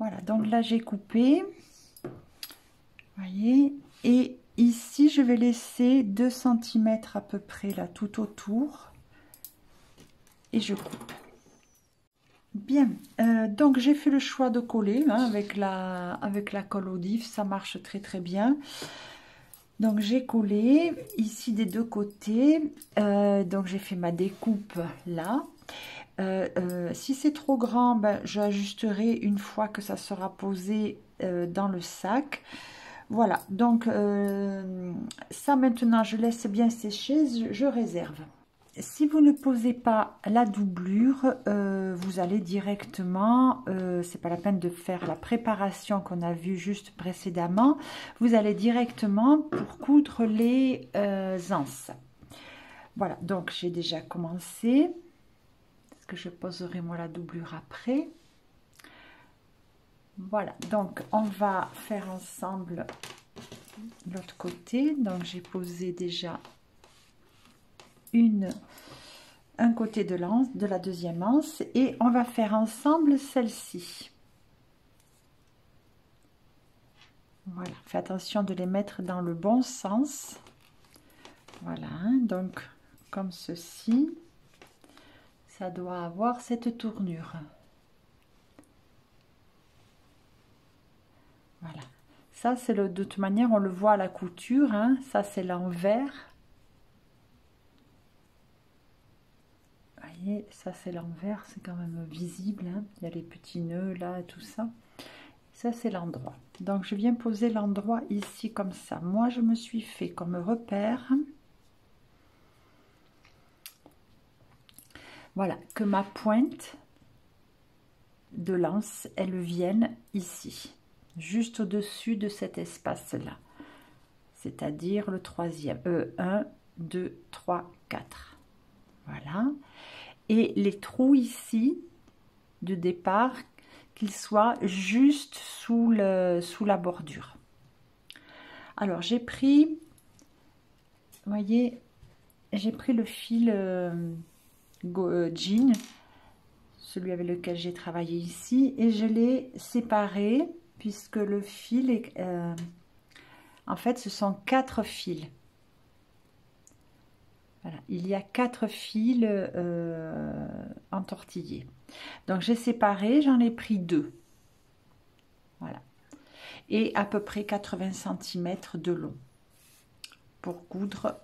Voilà, donc là j'ai coupé. Voyez, et ici je vais laisser 2 cm à peu près là tout autour et je coupe. Bien, donc j'ai fait le choix de coller hein, avec la colle Odif, ça marche très bien. Donc j'ai collé ici des deux côtés, donc j'ai fait ma découpe là. Si c'est trop grand, ben, j'ajusterai une fois que ça sera posé dans le sac. Voilà, donc ça maintenant je laisse bien sécher, je réserve. Si vous ne posez pas la doublure, vous allez directement, c'est pas la peine de faire la préparation qu'on a vue juste précédemment, vous allez directement pour coudre les anses. Voilà, donc j'ai déjà commencé, parce que je poserai moi la doublure après. Voilà, donc on va faire ensemble l'autre côté. Donc j'ai posé déjà un côté de l'anse, de la deuxième anse, et on va faire ensemble celle-ci. Voilà, faites attention de les mettre dans le bon sens. Voilà, donc comme ceci, ça doit avoir cette tournure. Voilà, ça c'est de toute manière, on le voit à la couture, hein, ça c'est l'envers. Voyez, ça c'est l'envers, c'est quand même visible, hein. Il y a les petits nœuds là et tout ça. Ça c'est l'endroit. Donc je viens poser l'endroit ici comme ça. Moi je me suis fait comme repère. Voilà, que ma pointe de lance, elle vienne ici, juste au-dessus de cet espace-là. C'est-à-dire le troisième. 1, 2, 3, 4. Voilà. Et les trous ici de départ, qu'ils soient juste sous la bordure. Alors j'ai pris, vous voyez, j'ai pris le fil jean, celui avec lequel j'ai travaillé ici, et je l'ai séparé puisque le fil est, en fait ce sont 4 fils. Voilà, il y a 4 fils entortillés. Donc j'ai séparé, j'en ai pris 2. Voilà. Et à peu près 80 cm de long pour coudre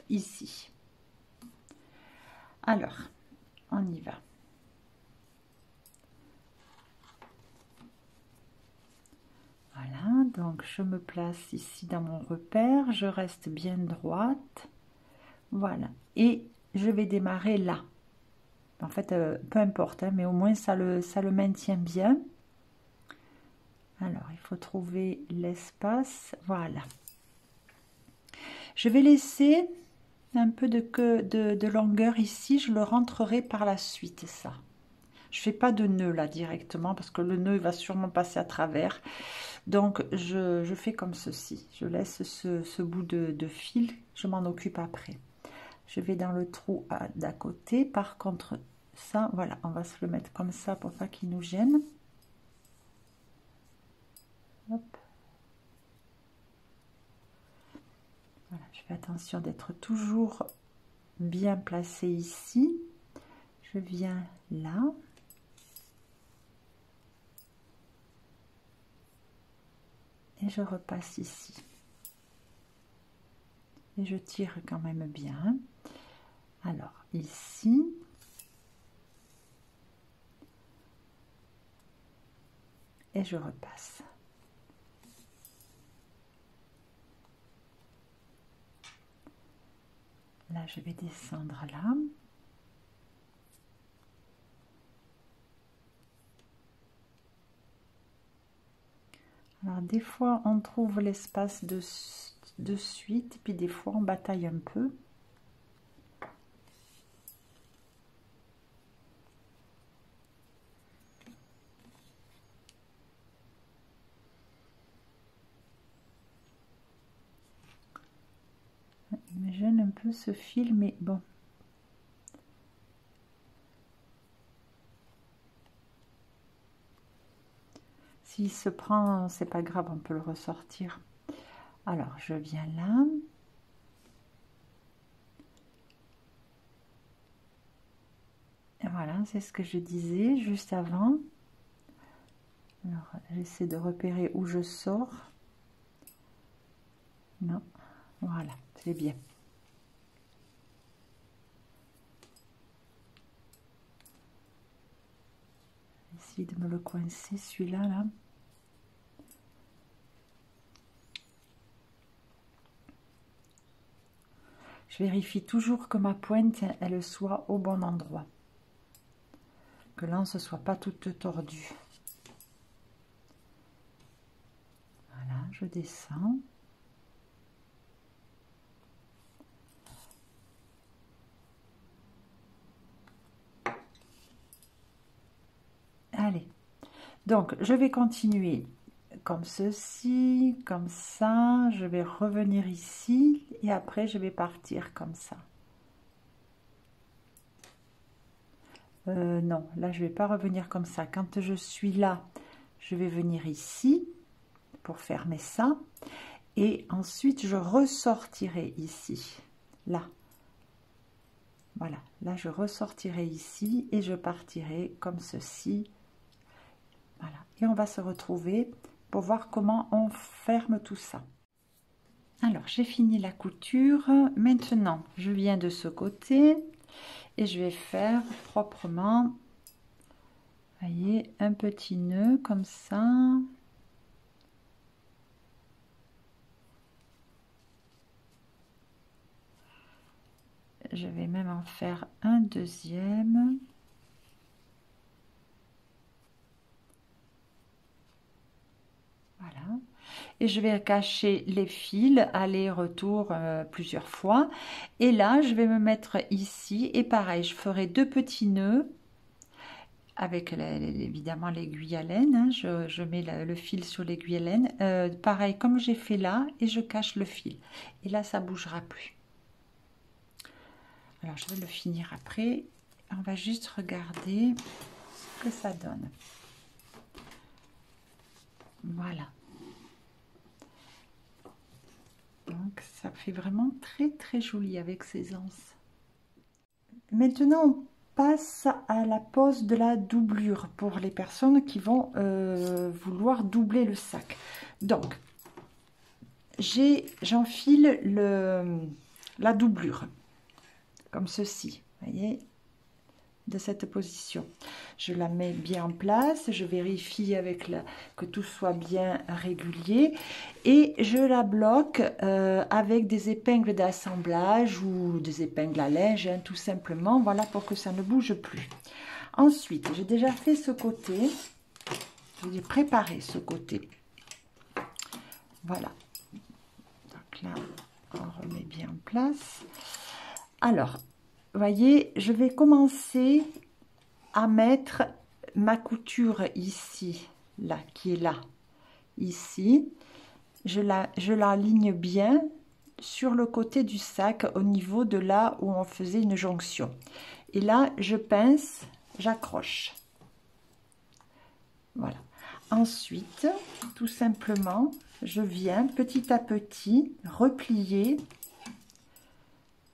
ici. Alors, on y va. Voilà, donc je me place ici dans mon repère, je reste bien droite. Voilà, et je vais démarrer là. En fait, peu importe, hein, mais au moins ça le maintient bien. Alors, il faut trouver l'espace. Voilà. Je vais laisser un peu de longueur ici. Je le rentrerai par la suite, ça. Je fais pas de nœud là directement parce que le nœud va sûrement passer à travers. Donc, je fais comme ceci. Je laisse ce bout de fil. Je m'en occupe après. Je vais dans le trou d'à côté. Par contre, ça, voilà, on va se le mettre comme ça pour pas qu'il nous gêne. Hop. Voilà, je fais attention d'être toujours bien placé ici. Je viens là. Et je repasse ici. Et je tire quand même bien. Alors, ici. et je repasse. Là, je vais descendre là. Alors, des fois, on trouve l'espace de suite, puis des fois, on bataille un peu. Il me gêne un peu ce fil, mais bon. S'il se prend, c'est pas grave, on peut le ressortir. Alors, je viens là. Et voilà, c'est ce que je disais juste avant. Alors, j'essaie de repérer où je sors. Non, voilà, c'est bien. Essayer de me le coincer, celui-là, là. Je vérifie toujours que ma pointe, elle soit au bon endroit. Que l'anse ne soit pas toute tordue. Voilà, je descends. Allez, donc je vais continuer comme ceci, comme ça, je vais revenir ici et après je vais partir comme ça. Non, là je vais pas revenir comme ça. Quand je suis là, je vais venir ici pour fermer ça et ensuite je ressortirai ici, là. Voilà, là je ressortirai ici et je partirai comme ceci. Voilà, et on va se retrouver pour voir comment on ferme tout ça. Alors, j'ai fini la couture. Maintenant, je viens de ce côté et je vais faire proprement, voyez, un petit nœud comme ça. Je vais même en faire un deuxième. Voilà. Et je vais cacher les fils aller-retour plusieurs fois. Et là, je vais me mettre ici. Et pareil, je ferai 2 petits nœuds avec évidemment l'aiguille à laine. Hein, je mets le fil sur l'aiguille à laine. Pareil, comme j'ai fait là. Et je cache le fil. Et là, ça ne bougera plus. Alors, je vais le finir après. On va juste regarder ce que ça donne. Voilà. Donc ça fait vraiment très joli avec ces anses. Maintenant on passe à la pose de la doublure pour les personnes qui vont vouloir doubler le sac. Donc j'enfile la doublure comme ceci, voyez, de cette position. Je la mets bien en place, je vérifie que tout soit bien régulier et je la bloque avec des épingles d'assemblage ou des épingles à linge, hein, tout simplement, voilà, pour que ça ne bouge plus. Ensuite, j'ai déjà fait ce côté, j'ai préparé ce côté. Voilà. Donc là, on remet bien en place. Alors, voyez, je vais commencer à mettre ma couture ici, là, qui est là, ici. Je l'aligne bien sur le côté du sac au niveau de là où on faisait une jonction. Et là, je pince, j'accroche. Voilà. Ensuite, tout simplement, je viens petit à petit replier.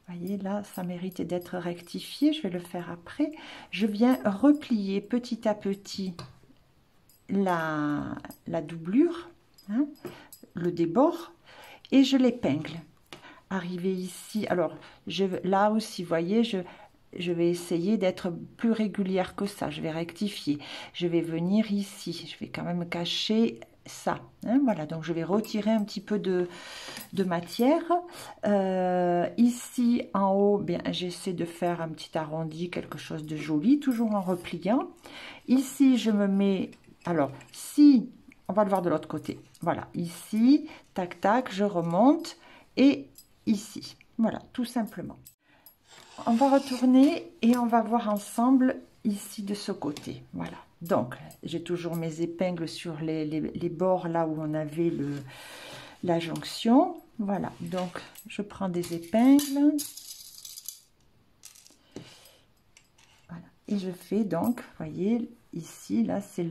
Voyez, là, ça mérite d'être rectifié. Je vais le faire après. Je viens replier petit à petit la doublure, hein, le débord, et je l'épingle. Arrivé ici, alors, là aussi, vous voyez, je vais essayer d'être plus régulière que ça. Je vais rectifier. Je vais venir ici. Je vais quand même cacher ça. Hein, voilà, donc je vais retirer un petit peu de matière. Ici, en haut, bien, j'essaie de faire un petit arrondi, quelque chose de joli, toujours en repliant. Ici, je me mets... Alors, si... On va le voir de l'autre côté. Voilà, ici, tac, tac, je remonte. Et ici. Voilà, tout simplement. On va retourner et on va voir ensemble ici de ce côté. Voilà. Donc, j'ai toujours mes épingles sur les bords là où on avait la jonction. Voilà. Donc, je prends des épingles. Voilà. Et je fais donc, vous voyez, ici, là, c'est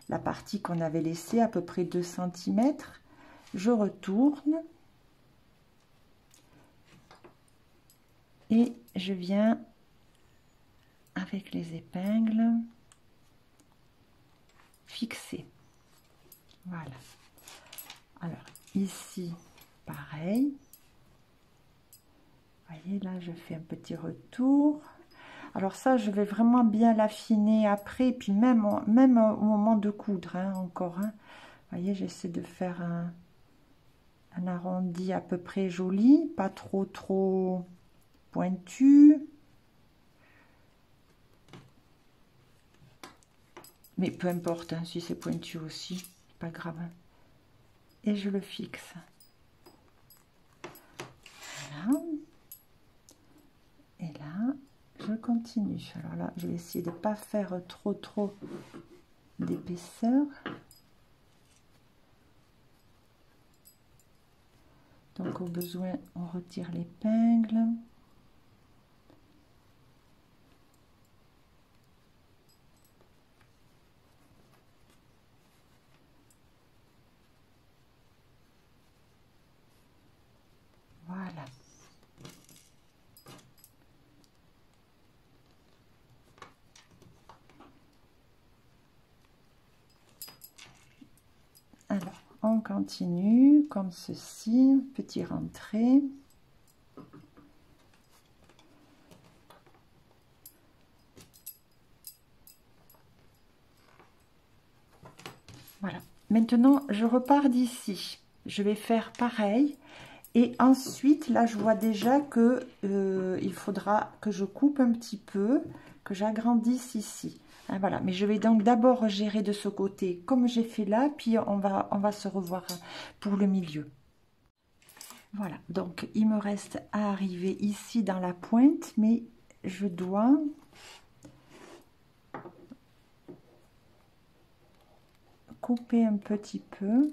la partie qu'on avait laissée, à peu près 2 cm. Je retourne. Et je viens avec les épingles fixer. Voilà. Alors ici, pareil. Vous voyez, là, je fais un petit retour. Alors ça, je vais vraiment bien l'affiner après, et puis même au moment de coudre, hein, encore. Hein. Vous voyez, j'essaie de faire un arrondi à peu près joli, pas trop pointu. Mais peu importe, hein, si c'est pointu aussi, pas grave. Et je le fixe. Voilà. Et là, je continue. Alors là, je vais essayer de ne pas faire trop d'épaisseur. Donc au besoin, on retire l'épingle. Voilà. Alors, on continue comme ceci, petit rentré. Voilà. Maintenant, je repars d'ici. Je vais faire pareil. Et ensuite, là, je vois déjà que il faudra que je coupe un petit peu, que j'agrandisse ici. Hein, voilà. Mais je vais donc d'abord gérer de ce côté comme j'ai fait là, puis on va se revoir pour le milieu. Voilà. Donc, il me reste à arriver ici dans la pointe, mais je dois... couper un petit peu.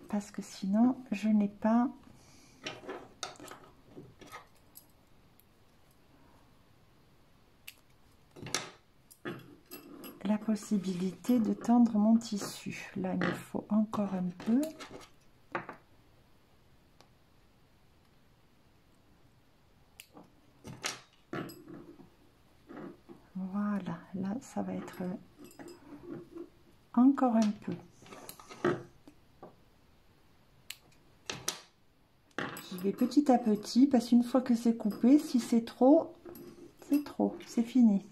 Parce que sinon, je n'ai pas la possibilité de tendre mon tissu. Là, il me faut encore un peu. Voilà, là, ça va être encore un peu. J'y vais petit à petit, parce qu'une fois que c'est coupé, si c'est trop, c'est fini.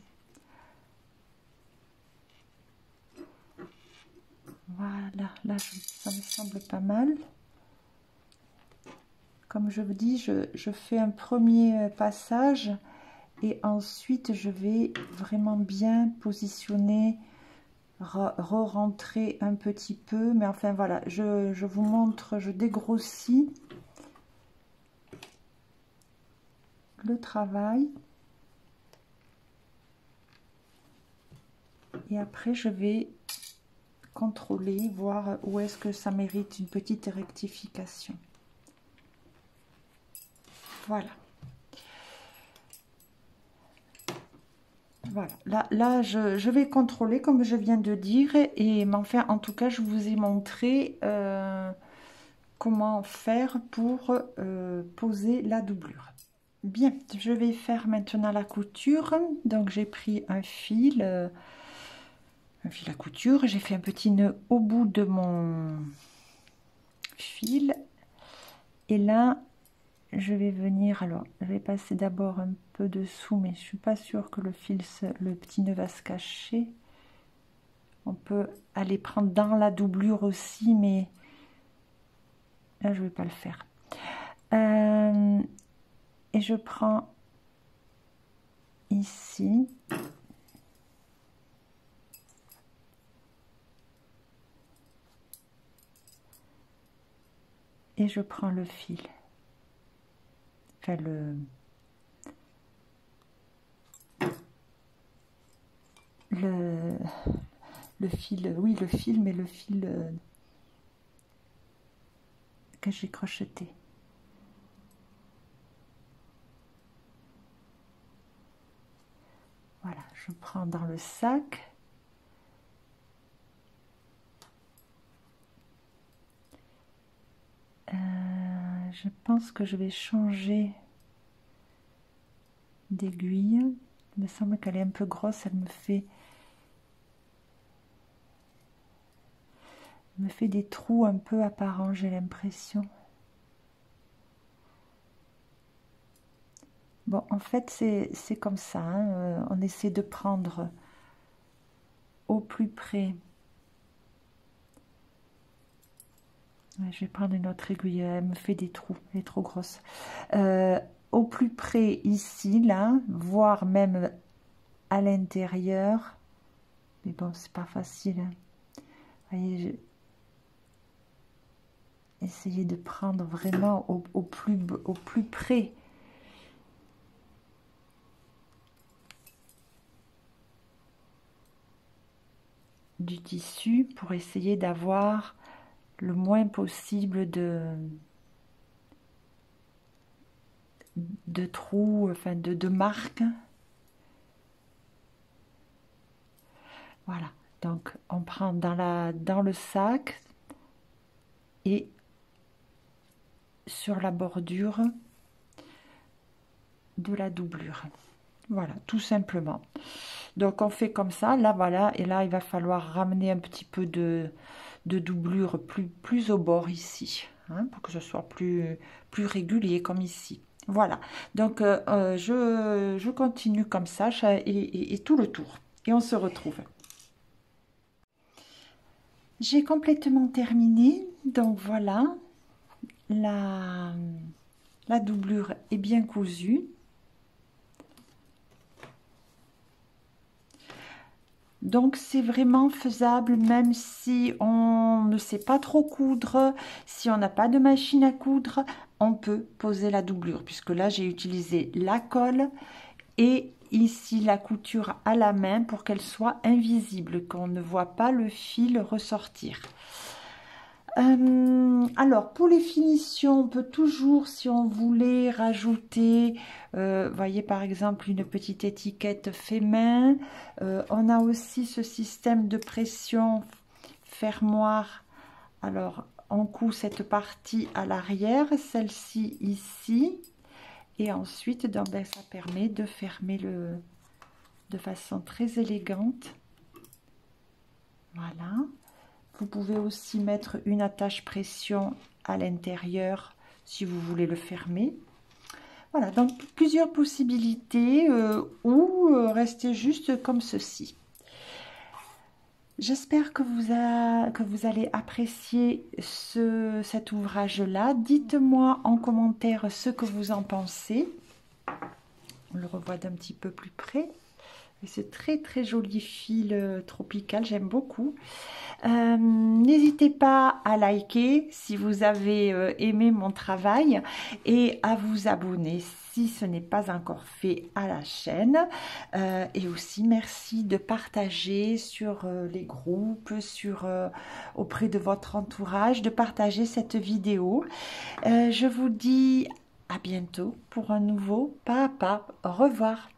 Voilà, là, ça me semble pas mal. Comme je vous dis, je fais un premier passage et ensuite je vais vraiment bien positionner, re-rentrer un petit peu. Mais enfin voilà, je vous montre, je dégrossis le travail. Et après, je vais contrôler, voir où est-ce que ça mérite une petite rectification. Voilà. Voilà. Là je vais contrôler comme je viens de dire. Et enfin, en tout cas, je vous ai montré comment faire pour poser la doublure. Bien, je vais faire maintenant la couture. Donc, j'ai pris un fil à couture. J'ai fait un petit nœud au bout de mon fil. Et là, je vais venir, alors je vais passer d'abord un peu dessous, mais je suis pas sûre que le fil, le petit nœud va se cacher. On peut aller prendre dans la doublure aussi, mais là je vais pas le faire. Et je prends ici. Et je prends le fil. Enfin le fil, oui le fil, mais le fil que j'ai crocheté. Voilà, je prends dans le sac. Je pense que je vais changer d'aiguille. Il me semble qu'elle est un peu grosse, elle me fait des trous un peu apparents, j'ai l'impression. Bon, en fait, c'est comme ça, hein. On essaie de prendre au plus près. Ouais, je vais prendre une autre aiguille, elle me fait des trous, elle est trop grosse. Au plus près ici, là, voire même à l'intérieur. Mais bon, c'est pas facile. Hein. Voyez, essayez de prendre vraiment au plus près. Du tissu pour essayer d'avoir le moins possible de trous, enfin de marques. Voilà, donc on prend dans le sac et sur la bordure de la doublure. Voilà, tout simplement. Donc on fait comme ça, là voilà, et là il va falloir ramener un petit peu de doublure plus au bord ici, hein, pour que ce soit plus régulier comme ici. Voilà, donc je continue comme ça et tout le tour. Et on se retrouve. J'ai complètement terminé, donc voilà, la doublure est bien cousue. Donc c'est vraiment faisable même si on ne sait pas trop coudre, si on n'a pas de machine à coudre, on peut poser la doublure puisque là j'ai utilisé la colle et ici la couture à la main pour qu'elle soit invisible, qu'on ne voit pas le fil ressortir. Alors pour les finitions, on peut toujours, si on voulait, rajouter, voyez par exemple une petite étiquette fait main. On a aussi ce système de pression fermoir. Alors on coud cette partie à l'arrière, celle-ci ici, et ensuite donc, ben, ça permet de fermer de façon très élégante. Voilà. Vous pouvez aussi mettre une attache pression à l'intérieur si vous voulez le fermer. Voilà, donc plusieurs possibilités ou rester juste comme ceci. J'espère que vous allez apprécier cet ouvrage-là. Dites-moi en commentaire ce que vous en pensez. On le revoit d'un petit peu plus près. C'est très joli fil tropical, j'aime beaucoup. N'hésitez pas à liker si vous avez aimé mon travail et à vous abonner si ce n'est pas encore fait à la chaîne. Et aussi merci de partager sur les groupes, auprès de votre entourage, de partager cette vidéo. Je vous dis à bientôt pour un nouveau pas à pas. Au revoir.